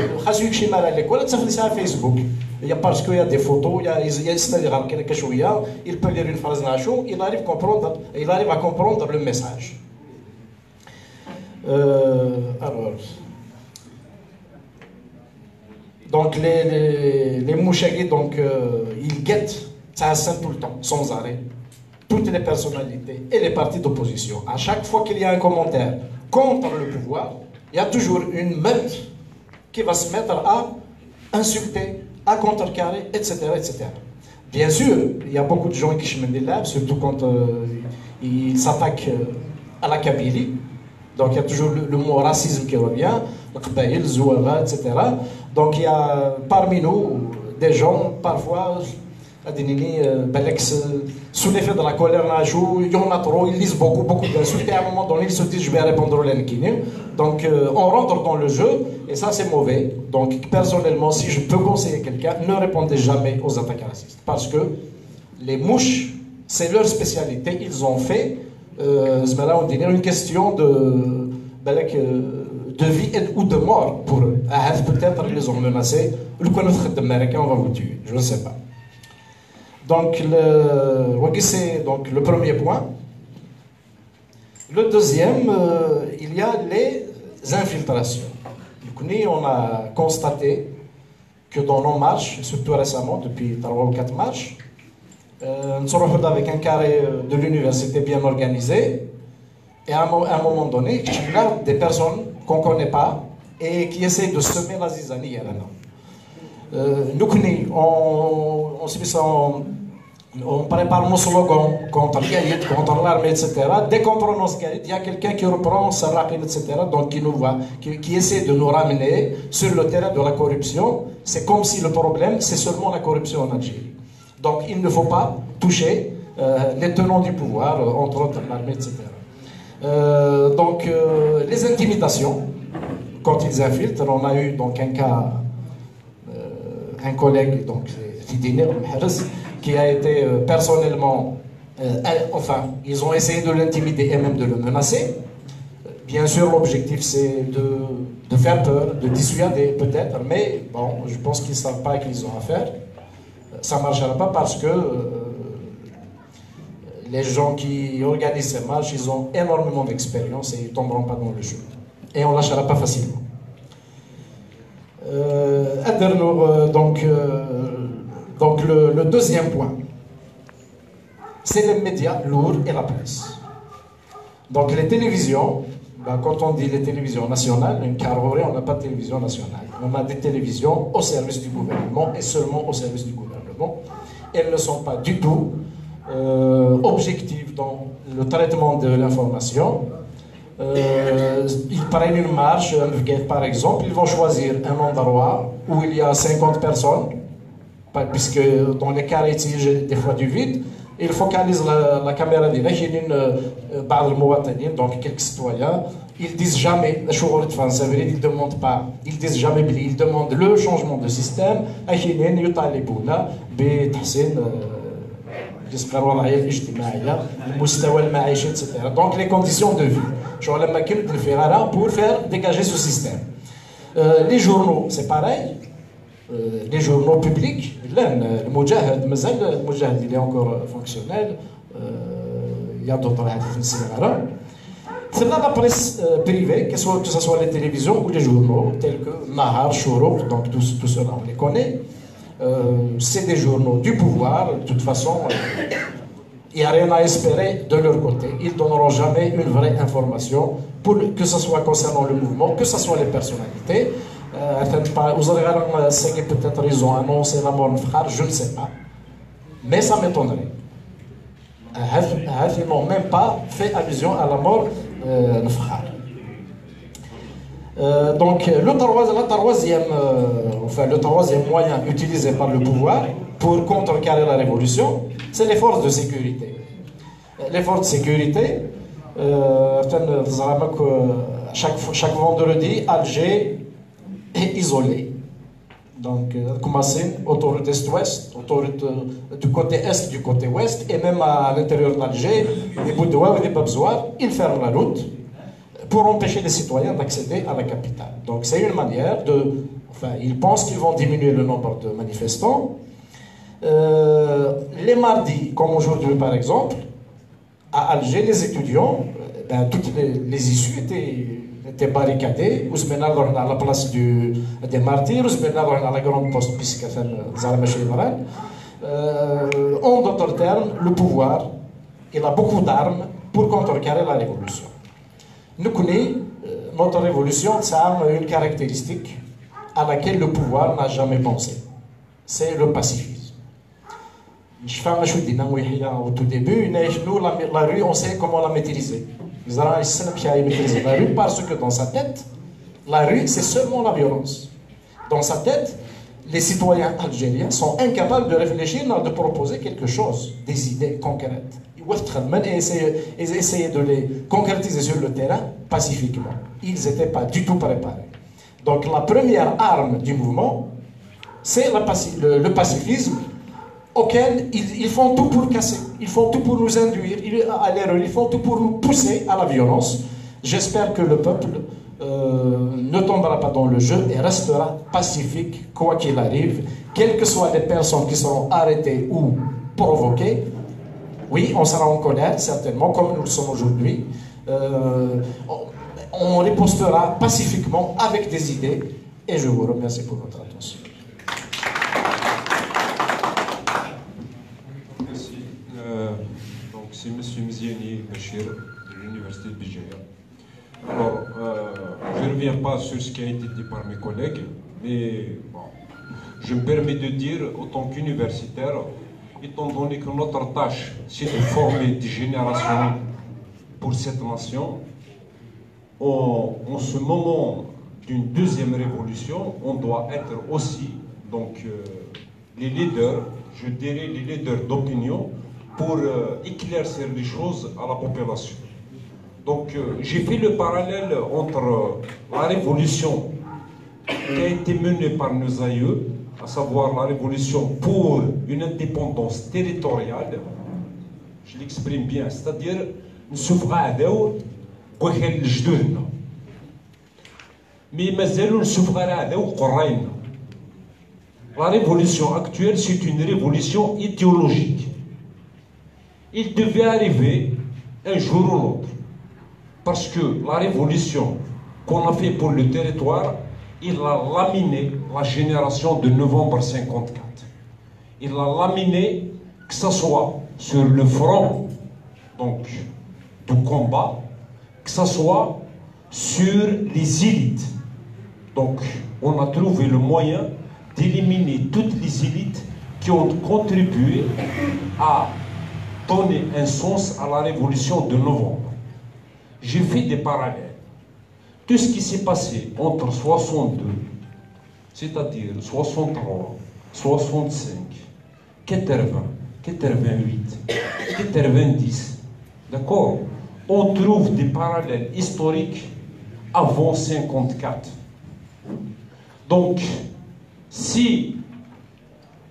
Speaker 7: Facebook. Parce qu'il y a des photos, il peut lire une phrase, il arrive à comprendre le message. Alors, donc les mouchagis, donc ils guettent ça tout le temps, sans arrêt, toutes les personnalités et les partis d'opposition. À chaque fois qu'il y a un commentaire contre le pouvoir, il y a toujours une meute qui va se mettre à insulter, à contrecarrer, etc., etc. Bien sûr, il y a beaucoup de gens qui cheminent des labs, surtout quand ils s'attaquent à la Kabylie. Donc il y a toujours le mot racisme qui revient, le Kbaïl, Zouara, etc. Donc il y a parmi nous des gens, parfois, sous l'effet de la colère, il y en a trop, ils lisent beaucoup d'insultes, et à un moment donné, ils se disent je vais répondre au Lenkini. Donc on rentre dans le jeu, et ça c'est mauvais. Donc personnellement, si je peux conseiller quelqu'un, ne répondez jamais aux attaques racistes. Parce que les mouches, c'est leur spécialité, ils ont fait une question de vie ou de mort pour eux. Peut-être ils les ont menacés, le américain, on va vous tuer, je ne sais pas. Donc c'est donc le premier point. Le deuxième, il y a les infiltrations. On a constaté que dans nos marches, surtout récemment, depuis 3 ou 4 marches, nous sommes revenus avec un carré de l'université bien organisé, et à un moment donné, il y a des personnes qu'on ne connaît pas et qui essayent de semer la zizanie. Nous, on s'est mis On prépare nos slogans contre Gaïd, contre l'armée, etc. Dès qu'on prononce Gaïd, il y a quelqu'un qui reprend Sarraqin, etc. Donc qui nous voit, qui essaie de nous ramener sur le terrain de la corruption. C'est comme si le problème, c'est seulement la corruption en Algérie. Donc il ne faut pas toucher les tenants du pouvoir, entre autres l'armée, etc. Donc les intimidations, quand ils infiltrent, on a eu donc un cas, un collègue, donc Tidiner Mharz, qui a été personnellement, enfin, ils ont essayé de l'intimider et même de le menacer. Bien sûr, l'objectif c'est de faire peur, de dissuader peut-être, mais bon, je pense qu'ils ne savent pas qu'ils ont à faire. Ça ne marchera pas parce que les gens qui organisent ces marches, ils ont énormément d'expérience et ils ne tomberont pas dans le jeu. Et on ne lâchera pas facilement. Donc le deuxième point, c'est les médias lourds et la presse. Donc les télévisions, quand on dit les télévisions nationales, car on n'a pas de télévision nationale. On a des télévisions au service du gouvernement et seulement au service du gouvernement. Elles ne sont pas du tout objectives dans le traitement de l'information. Ils prennent une marche, par exemple, ils vont choisir un endroit où il y a 50 personnes, puisque dans les carrés, il y a des fois du vide. Ils focalisent la caméra donc quelques citoyens. Ils disent jamais, ils demandent pas, ils disent jamais, ils demandent le changement de système. Donc les conditions de vie. Pour faire dégager ce système. Les journaux, c'est pareil. Les journaux publics, le Moujahid, il est encore fonctionnel. Il y a d'autres c'est dans la presse privée, que ce soit les télévisions ou les journaux, tels que Nahar, Chourouk, donc tout cela on les connaît. C'est des journaux du pouvoir, de toute façon, il n'y a rien à espérer de leur côté. Ils ne donneront jamais une vraie information, que ce soit concernant le mouvement, que ce soit les personnalités. Vous allez peut-être ils ont annoncé la mort de Fkhar, je ne sais pas. Mais ça m'étonnerait. Ils n'ont même pas fait allusion à la mort de Fkhar. Donc le troisième moyen utilisé par le pouvoir pour contrecarrer la révolution, c'est les forces de sécurité. Les forces de sécurité, chaque vendredi, Alger est isolé. Donc, autoroute est-ouest, autoroute du côté est, du côté ouest, et même à l'intérieur d'Alger, les Boudoua et les Babzouar, ils ferment la route pour empêcher les citoyens d'accéder à la capitale. Donc, c'est une manière de... Enfin, ils pensent qu'ils vont diminuer le nombre de manifestants. Les mardis, comme aujourd'hui par exemple, à Alger, les étudiants, toutes les issues étaient barricadées. Ou se à la place des martyrs, ou se à la grande poste, puisque en d'autres termes, le pouvoir, il a beaucoup d'armes pour contrecarrer la révolution. Nous connaissons notre révolution, ça a une caractéristique à laquelle le pouvoir n'a jamais pensé. C'est le pacifisme. Au tout début, nous, la rue, on sait comment la maîtriser. La rue parce que dans sa tête, la rue, c'est seulement la violence. Dans sa tête, les citoyens algériens sont incapables de réfléchir, de proposer quelque chose, des idées concrètes. Et essayer de les concrétiser sur le terrain pacifiquement. Ils n'étaient pas du tout préparés. Donc la première arme du mouvement, c'est le pacifisme, auquel ils font tout pour casser, ils font tout pour nous induire à l'erreur, ils font tout pour nous pousser à la violence. J'espère que le peuple ne tombera pas dans le jeu et restera pacifique, quoi qu'il arrive, quelles que soient les personnes qui seront arrêtées ou provoquées. Oui, on sera en colère, certainement, comme nous le sommes aujourd'hui. On ripostera pacifiquement avec des idées, et je vous remercie pour votre attention.
Speaker 8: Donc c'est M. Mziani Bachir de l'Université de Béjaïa. Alors, je ne reviens pas sur ce qui a été dit par mes collègues, mais bon, je me permets de dire, en tant qu'universitaire, étant donné que notre tâche, c'est de former des générations pour cette nation, en ce moment d'une deuxième révolution, on doit être aussi donc, les leaders, je dirais les leaders d'opinion, pour éclaircir les choses à la population. Donc j'ai fait le parallèle entre la révolution qui a été menée par nos aïeux, à savoir la révolution pour une indépendance territoriale, je l'exprime bien, c'est-à-dire نشوفوا عداو كوخيل لجدودنا mais مازالوا نشوفوا عداو قراينا. La révolution actuelle, c'est une révolution idéologique. Il devait arriver un jour ou l'autre, parce que la révolution qu'on a fait pour le territoire, il a laminé la génération de novembre 54. Il a laminé, que ce soit sur le front donc, du combat, que ce soit sur les élites. Donc, on a trouvé le moyen d'éliminer toutes les élites qui ont contribué à donner un sens à la révolution de novembre. J'ai fait des parallèles. Tout ce qui s'est passé entre 62, c'est-à-dire 63, 65, 80, 88, 90, d'accord? On trouve des parallèles historiques avant 54. Donc, si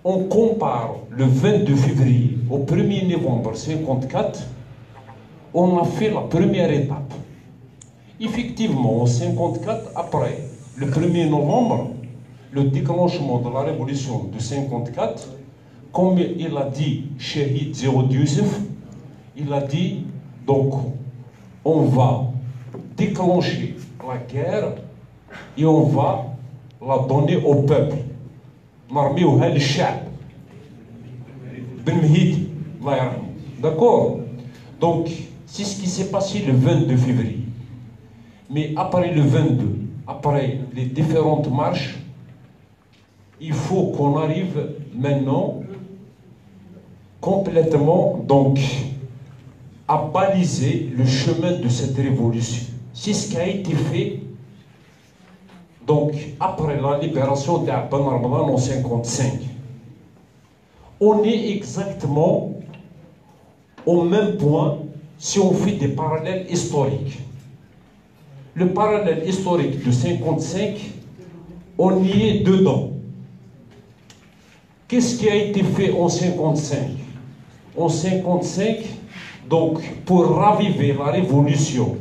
Speaker 8: on compare le 22 février au 1er novembre 54, on a fait la première étape. Effectivement, en 54, après le 1er novembre, le déclenchement de la révolution de 54, comme il a dit Shahid Zéro Youssef, il a dit, donc, on va déclencher la guerre et on va la donner au peuple. D'accord? Donc, c'est ce qui s'est passé le 22 février. Mais après le 22, après les différentes marches, il faut qu'on arrive maintenant complètement donc à baliser le chemin de cette révolution. C'est ce qui a été fait donc après la libération d'Abban Ramadan en 55. On est exactement au même point si on fait des parallèles historiques. Le parallèle historique de 55, on y est dedans. Qu'est-ce qui a été fait en 55? En 55, donc, pour raviver la révolution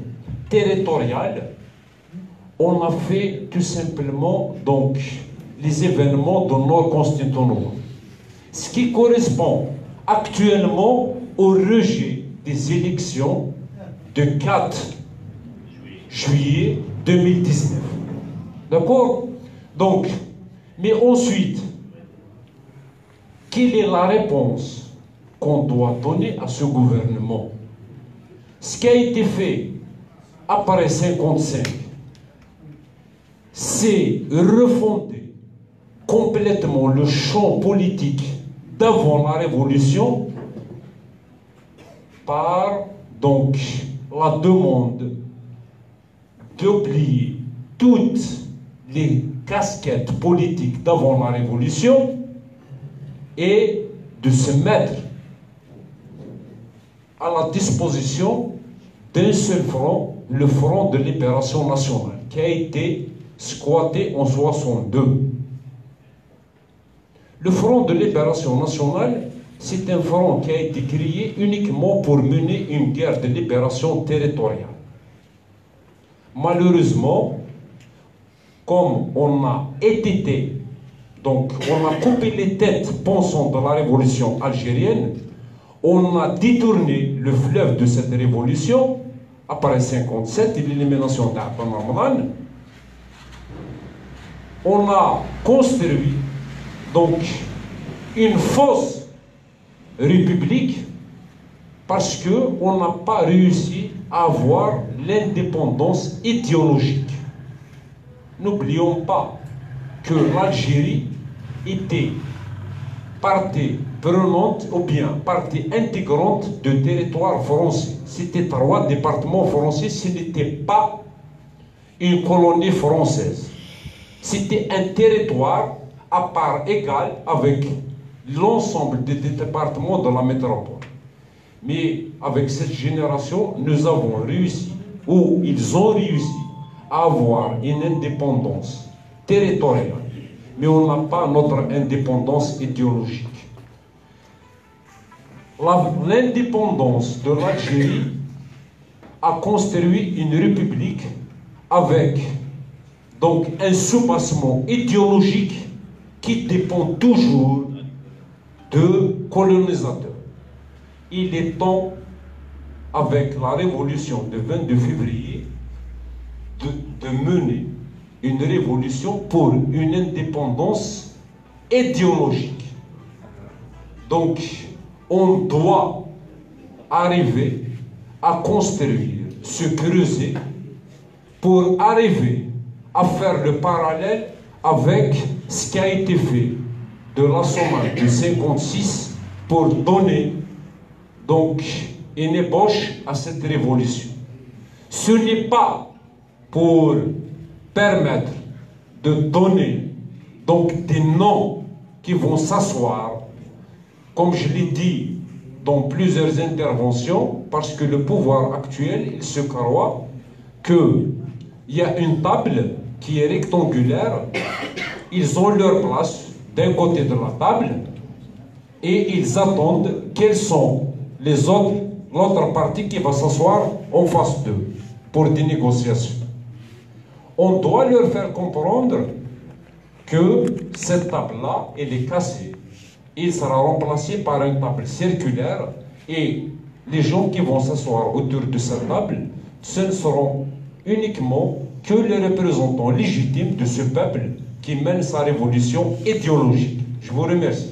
Speaker 8: territoriale, on a fait tout simplement donc, les événements de Nord-Constantinople. Ce qui correspond actuellement au rejet des élections de 4 juillet 2019. D'accord? Donc, mais ensuite, quelle est la réponse qu'on doit donner à ce gouvernement? Ce qui a été fait après 55, c'est refonder complètement le champ politique d'avant la révolution par donc la demande d'oublier toutes les casquettes politiques d'avant la révolution et de se mettre à la disposition d'un seul front, le Front de Libération Nationale, qui a été squatté en 62. Le Front de Libération Nationale, c'est un front qui a été créé uniquement pour mener une guerre de libération territoriale. Malheureusement, comme on a étêté, donc on a coupé les têtes pensantes de la révolution algérienne, on a détourné le fleuve de cette révolution après 57 et l'élimination d'Abban Ramadan. On a construit donc une fausse république parce qu'on n'a pas réussi à avoir l'indépendance idéologique. N'oublions pas que l'Algérie était partie prenante ou bien partie intégrante du territoire français. C'était 3 départements français, ce n'était pas une colonie française. C'était un territoire à part égale avec l'ensemble des départements de la métropole. Mais avec cette génération, nous avons réussi, ou ils ont réussi, à avoir une indépendance territoriale. Mais on n'a pas notre indépendance idéologique. L'indépendance de l'Algérie a construit une république avec donc un soubassement idéologique qui dépend toujours de colonisateurs. Il est temps, avec la révolution du 22 février, de mener une révolution pour une indépendance idéologique. Donc, on doit arriver à construire, se creuser, pour arriver à faire le parallèle avec ce qui a été fait de la Somalie de 56 pour donner donc une ébauche à cette révolution. Ce n'est pas pour permettre de donner donc des noms qui vont s'asseoir, comme je l'ai dit dans plusieurs interventions, parce que le pouvoir actuel, il se croit qu'il y a une table qui est rectangulaire, ils ont leur place d'un côté de la table et ils attendent quels sont les autres, l'autre partie qui va s'asseoir en face d'eux pour des négociations. On doit leur faire comprendre que cette table-là, elle est cassée. Il sera remplacé par une table circulaire et les gens qui vont s'asseoir autour de cette table, ce ne seront uniquement que les représentants légitimes de ce peuple qui mène sa révolution idéologique. Je vous remercie.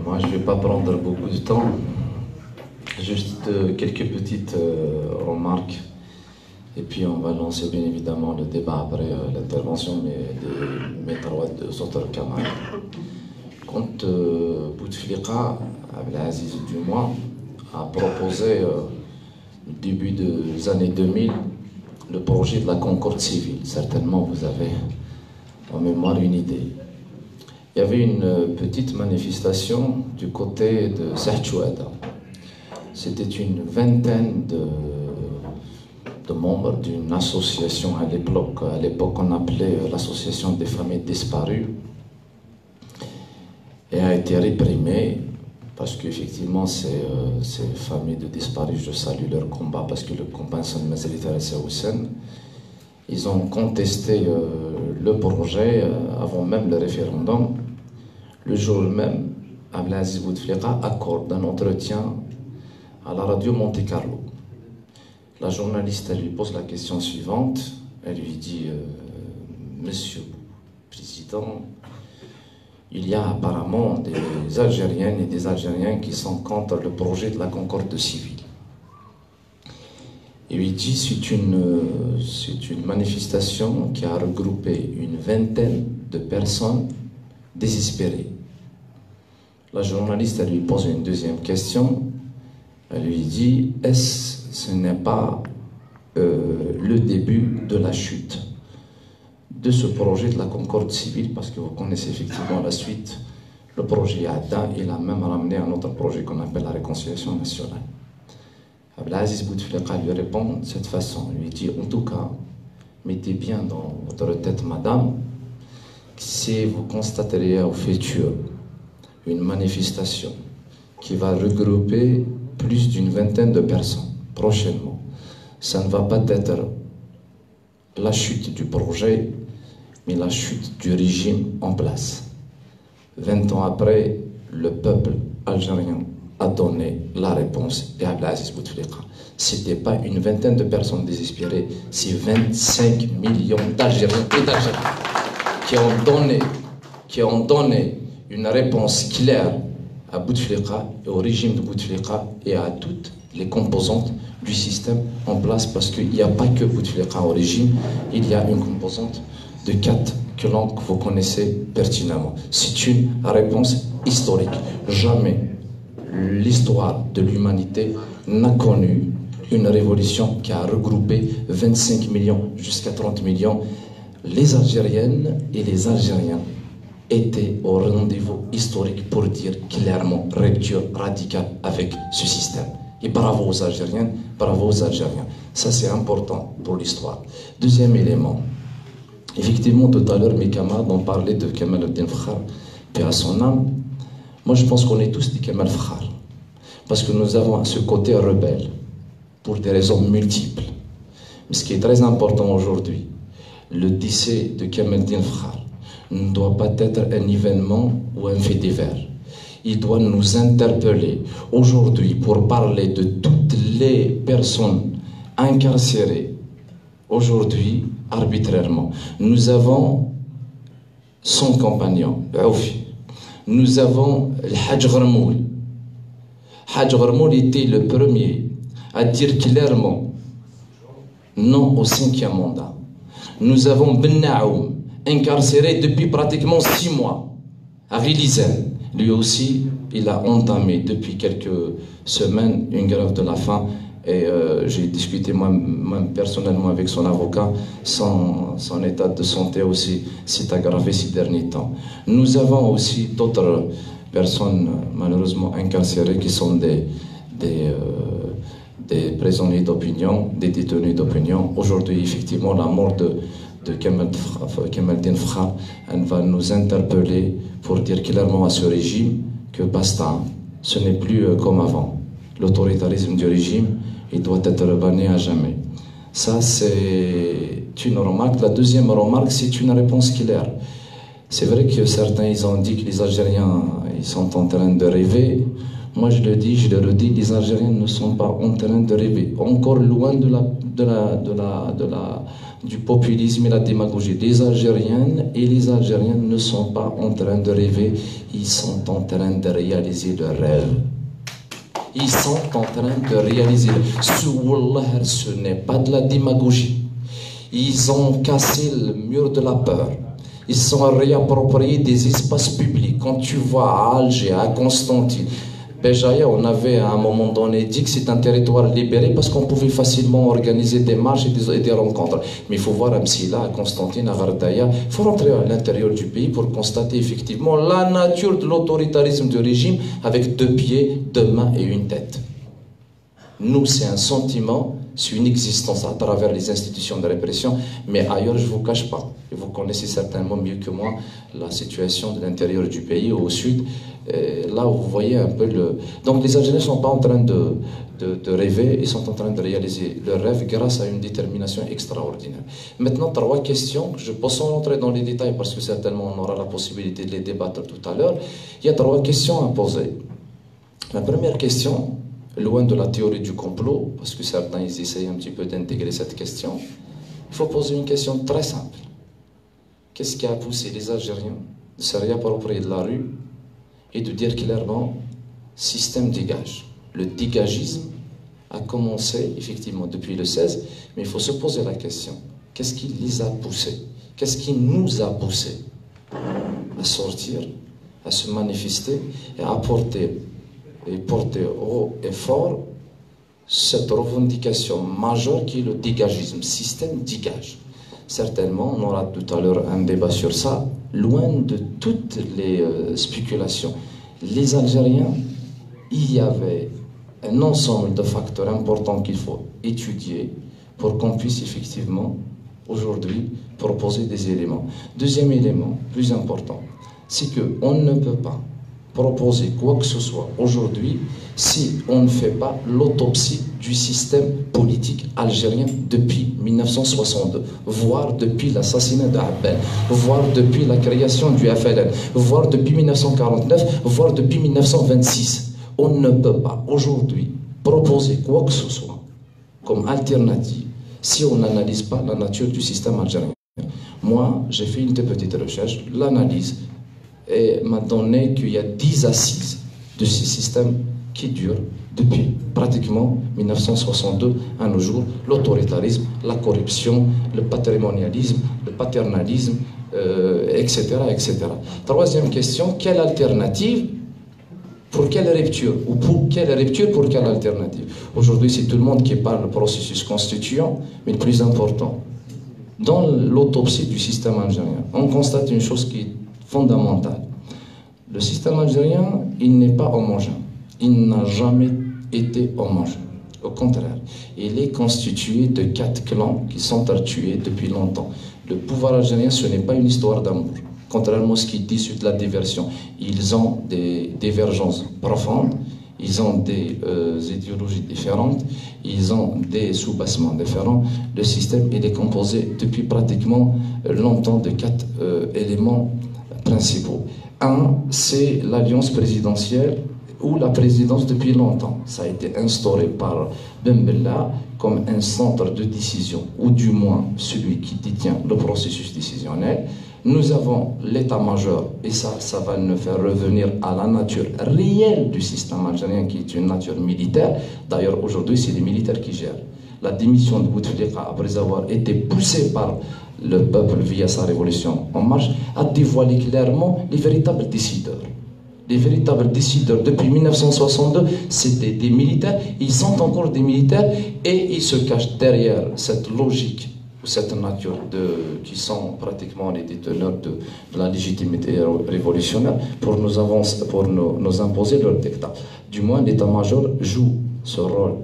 Speaker 1: Moi, je ne vais pas prendre beaucoup de temps. Juste quelques petites remarques. Et puis, on va lancer bien évidemment le débat après l'intervention de mes 3 autres camarades. Quand Bouteflika, Abdelaziz du mois, a proposé au début des années 2000 le projet de la concorde civile, certainement vous avez en mémoire une idée. Il y avait une petite manifestation du côté de Sahchouada. C'était une vingtaine de membres d'une association à l'époque on appelait l'association des familles disparues, et a été réprimée parce qu'effectivement ces familles de disparus, je salue leur combat parce que le combat ils ont contesté le projet avant même le référendum. Le jour même, Abdelaziz Bouteflika accorde un entretien à la radio Monte Carlo. La journaliste, elle lui pose la question suivante. Elle lui dit Monsieur le Président, il y a apparemment des Algériennes et des Algériens qui sont contre le projet de la concorde civile. Il lui dit c'est une manifestation qui a regroupé une vingtaine de personnes désespérées. La journaliste, elle lui pose une deuxième question. Elle lui dit, ce n'est pas le début de la chute de ce projet de la concorde civile, parce que vous connaissez effectivement la suite. Le projet a atteint, il a même ramené un autre projet qu'on appelle la réconciliation nationale. Abdelaziz Bouteflika lui répond de cette façon. Il lui dit, en tout cas, mettez bien dans votre tête, madame, que si vous constaterez au futur une manifestation qui va regrouper plus d'une vingtaine de personnes prochainement, ça ne va pas être la chute du projet, mais la chute du régime en place. 20 ans après, le peuple algérien a donné la réponse de Abdelaziz Bouteflika. Ce n'était pas une vingtaine de personnes désespérées, c'est 25 millions d'Algériens et d'Algériens qui ont donné une réponse claire à Bouteflika et au régime de Bouteflika et à toutes les composantes du système en place, parce qu'il n'y a pas que Bouteflika au régime, il y a une composante de 4 que vous connaissez pertinemment. C'est une réponse historique. Jamais l'histoire de l'humanité n'a connu une révolution qui a regroupé 25 millions jusqu'à 30 millions. Les Algériennes et les Algériens étaient au rendez-vous historique pour dire clairement rupture radicale avec ce système. Et bravo aux Algériennes, bravo aux Algériens. Ça, c'est important pour l'histoire. Deuxième élément. Effectivement, tout à l'heure, mes camarades ont parlé de Kemal el-Din Fakhar, paix à son âme. Moi, je pense qu'on est tous des Kemal Fakhar. Parce que nous avons ce côté rebelle, pour des raisons multiples. Mais ce qui est très important aujourd'hui, le décès de Kemal el-Din Fakhar ne doit pas être un événement ou un fait divers. Il doit nous interpeller aujourd'hui pour parler de toutes les personnes incarcérées aujourd'hui arbitrairement. Nous avons son compagnon, Aoufi. Nous avons le Haj Gharmoul. Haj Gharmoul était le premier à dire clairement non au 5e mandat. Nous avons Ben Naoum, incarcéré depuis pratiquement 6 mois à Rilizane. Lui aussi, il a entamé depuis quelques semaines une grève de la faim. Et j'ai discuté moi personnellement avec son avocat. Son état de santé aussi s'est aggravé ces derniers temps. Nous avons aussi d'autres personnes malheureusement incarcérées qui sont des prisonniers d'opinion, des détenus d'opinion. Aujourd'hui, effectivement, la mort de Kemal el-Din Fakhar va nous interpeller pour dire clairement à ce régime que basta, ce n'est plus comme avant. L'autoritarisme du régime, il doit être banni à jamais. Ça, c'est une remarque. La deuxième remarque, c'est une réponse claire. C'est vrai que certains, ils ont dit que les Algériens, ils sont en train de rêver. Moi, je le dis, je le redis, les Algériens ne sont pas en train de rêver. Encore loin du populisme et la démagogie. Les Algériennes et les Algériens ne sont pas en train de rêver. Ils sont en train de réaliser leurs rêves. Ils sont en train de réaliser. Ce n'est pas de la démagogie. Ils ont cassé le mur de la peur. Ils sont réappropriés des espaces publics. Quand tu vois à Alger, à Constantine, Béjaïa, on avait à un moment donné dit que c'est un territoire libéré parce qu'on pouvait facilement organiser des marches et des rencontres. Mais il faut voir à Msila, à Constantine, à Ghardaïa, il faut rentrer à l'intérieur du pays pour constater effectivement la nature de l'autoritarisme du régime avec 2 pieds, 2 mains et une tête. Nous, c'est un sentiment, c'est une existence à travers les institutions de répression, mais ailleurs, je ne vous cache pas. Et vous connaissez certainement mieux que moi la situation de l'intérieur du pays, au sud. Là où vous voyez un peu le... Donc les Algériens ne sont pas en train de rêver, ils sont en train de réaliser leur rêve grâce à une détermination extraordinaire. Maintenant, 3 questions, je peux sans rentrer dans les détails parce que certainement on aura la possibilité de les débattre tout à l'heure. Il y a 3 questions à poser. La première question, loin de la théorie du complot, parce que certains ils essayent un petit peu d'intégrer cette question, il faut poser une question très simple. Qu'est-ce qui a poussé les Algériens de se réapproprier de la rue et de dire clairement, système dégage. Le dégagisme a commencé effectivement depuis le 16, mais il faut se poser la question, qu'est-ce qui les a poussés? Qu'est-ce qui nous a poussés à sortir, à se manifester et à porter haut et fort cette revendication majeure qui est le dégagisme, système dégage. Certainement, on aura tout à l'heure un débat sur ça, loin de toutes les spéculations. Les Algériens, il y avait un ensemble de facteurs importants qu'il faut étudier pour qu'on puisse effectivement, aujourd'hui, proposer des éléments. Deuxième élément, plus important, c'est qu'on ne peut pas proposer quoi que ce soit aujourd'hui si on ne fait pas l'autopsie du système politique algérien depuis 1962, voire depuis l'assassinat d'Abbel, voire depuis la création du FLN, voire depuis 1949, voire depuis 1926. On ne peut pas aujourd'hui proposer quoi que ce soit comme alternative si on n'analyse pas la nature du système algérien. Moi, j'ai fait une petite recherche, l'analyse m'a donné qu'il y a 10 assises de ce système qui dure depuis pratiquement 1962 à nos jours, l'autoritarisme, la corruption, le patrimonialisme, le paternalisme, etc., etc. Troisième question, quelle alternative pour quelle rupture? Ou pour quelle rupture, pour quelle alternative? Aujourd'hui, c'est tout le monde qui parle du processus constituant, mais le plus important, dans l'autopsie du système algérien, on constate une chose qui est fondamentale. Le système algérien, il n'est pas homogène. Il n'a jamais été homogène. Au contraire, il est constitué de 4 clans qui sont tués depuis longtemps. Le pouvoir algérien, ce n'est pas une histoire d'amour. Contrairement à ce qui est issu de la diversion, ils ont des divergences profondes, ils ont des idéologies différentes, ils ont des soubassements différents. Le système il est composé depuis pratiquement longtemps de 4 éléments principaux. Un, c'est l'alliance présidentielle ou la présidence depuis longtemps. Ça a été instauré par Ben Bella comme un centre de décision, ou du moins celui qui détient le processus décisionnel. Nous avons l'état-major, et ça va nous faire revenir à la nature réelle du système algérien, qui est une nature militaire. D'ailleurs, aujourd'hui, c'est les militaires qui gèrent. La démission de Bouteflika, après avoir été poussée par le peuple via sa révolution en marche, a dévoilé clairement les véritables décideurs. Les véritables décideurs depuis 1962, c'était des militaires, ils sont encore des militaires et ils se cachent derrière cette logique ou cette nature qui sont pratiquement les déteneurs de la légitimité révolutionnaire pour nous imposer leur dictat. Du moins, l'état-major joue ce rôle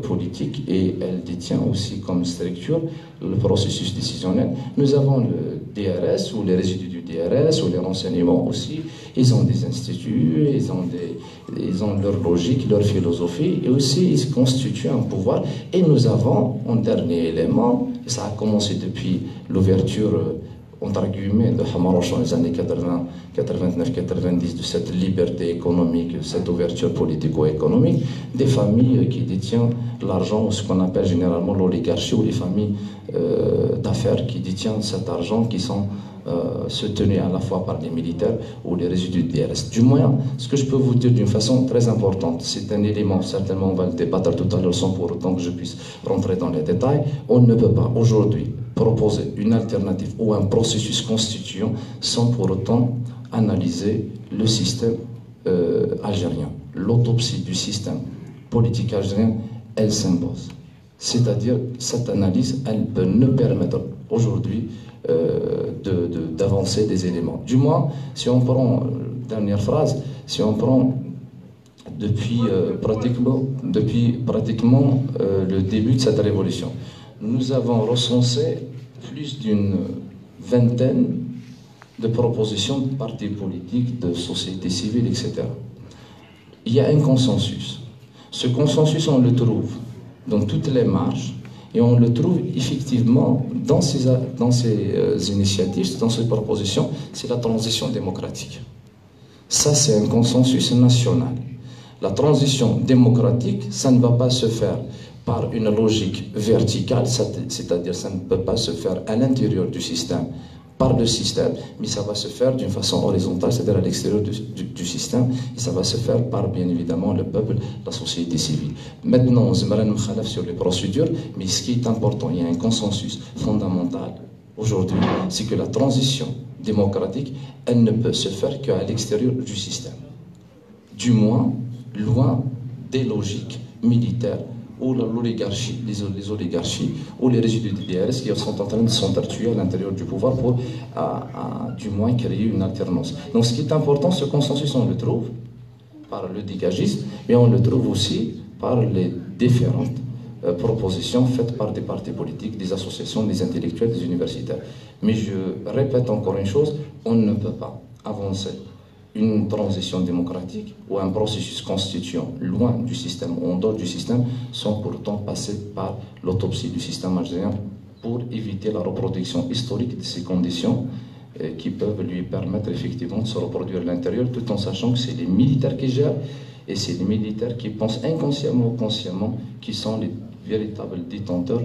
Speaker 1: politique et elle détient aussi comme structure le processus décisionnel. Nous avons le DRS ou les résidus du DRS ou les renseignements aussi. Ils ont des instituts, ils ont leur logique, leur philosophie et aussi ils constituent un pouvoir. Et nous avons un dernier élément, et ça a commencé depuis l'ouverture entre guillemets de Hamaroche dans les années 89-90 de cette liberté économique, cette ouverture politico-économique, des familles qui détiennent l'argent, ou ce qu'on appelle généralement l'oligarchie, ou les familles d'affaires qui détiennent cet argent, qui sont soutenus à la fois par les militaires ou les résidus de DRS. Du moins, ce que je peux vous dire d'une façon très importante, c'est un élément, certainement on va le débattre tout à l'heure sans pour autant que je puisse rentrer dans les détails, on ne peut pas aujourd'hui proposer une alternative ou un processus constituant sans pour autant analyser le système algérien. L'autopsie du système politique algérien, elle s'impose. C'est-à-dire, cette analyse, elle peut nous permettre aujourd'hui d'avancer des éléments. Du moins, si on prend, dernière phrase, si on prend depuis pratiquement le début de cette révolution, nous avons recensé plus d'une vingtaine de propositions de partis politiques, de sociétés civiles, etc. Il y a un consensus. Ce consensus, on le trouve dans toutes les marches et on le trouve effectivement dans ces initiatives, dans ces propositions, c'est la transition démocratique. Ça, c'est un consensus national. La transition démocratique, ça ne va pas se faire par une logique verticale, c'est-à-dire ça ne peut pas se faire à l'intérieur du système, par le système, mais ça va se faire d'une façon horizontale, c'est-à-dire à l'extérieur du système, et ça va se faire par, bien évidemment, le peuple, la société civile. Maintenant, on se met sur les procédures, mais ce qui est important, il y a un consensus fondamental aujourd'hui, c'est que la transition démocratique, elle ne peut se faire qu'à l'extérieur du système. Du moins, loin des logiques militaires ou l'oligarchie, les oligarchies ou les résidus du DRS qui sont en train de s'entretuer à l'intérieur du pouvoir pour du moins créer une alternance. Donc ce qui est important, ce consensus, on le trouve par le dégagisme, mais on le trouve aussi par les différentes propositions faites par des partis politiques, des associations, des intellectuels, des universitaires. Mais je répète encore une chose, on ne peut pas avancer une transition démocratique ou un processus constituant loin du système ou en dehors du système sans pourtant passer par l'autopsie du système algérien pour éviter la reproduction historique de ces conditions qui peuvent lui permettre effectivement de se reproduire à l'intérieur tout en sachant que c'est les militaires qui gèrent et c'est les militaires qui pensent inconsciemment ou consciemment qui sont les véritables détenteurs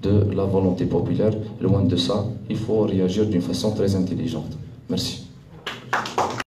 Speaker 1: de la volonté populaire. Loin de ça, il faut réagir d'une façon très intelligente. Merci.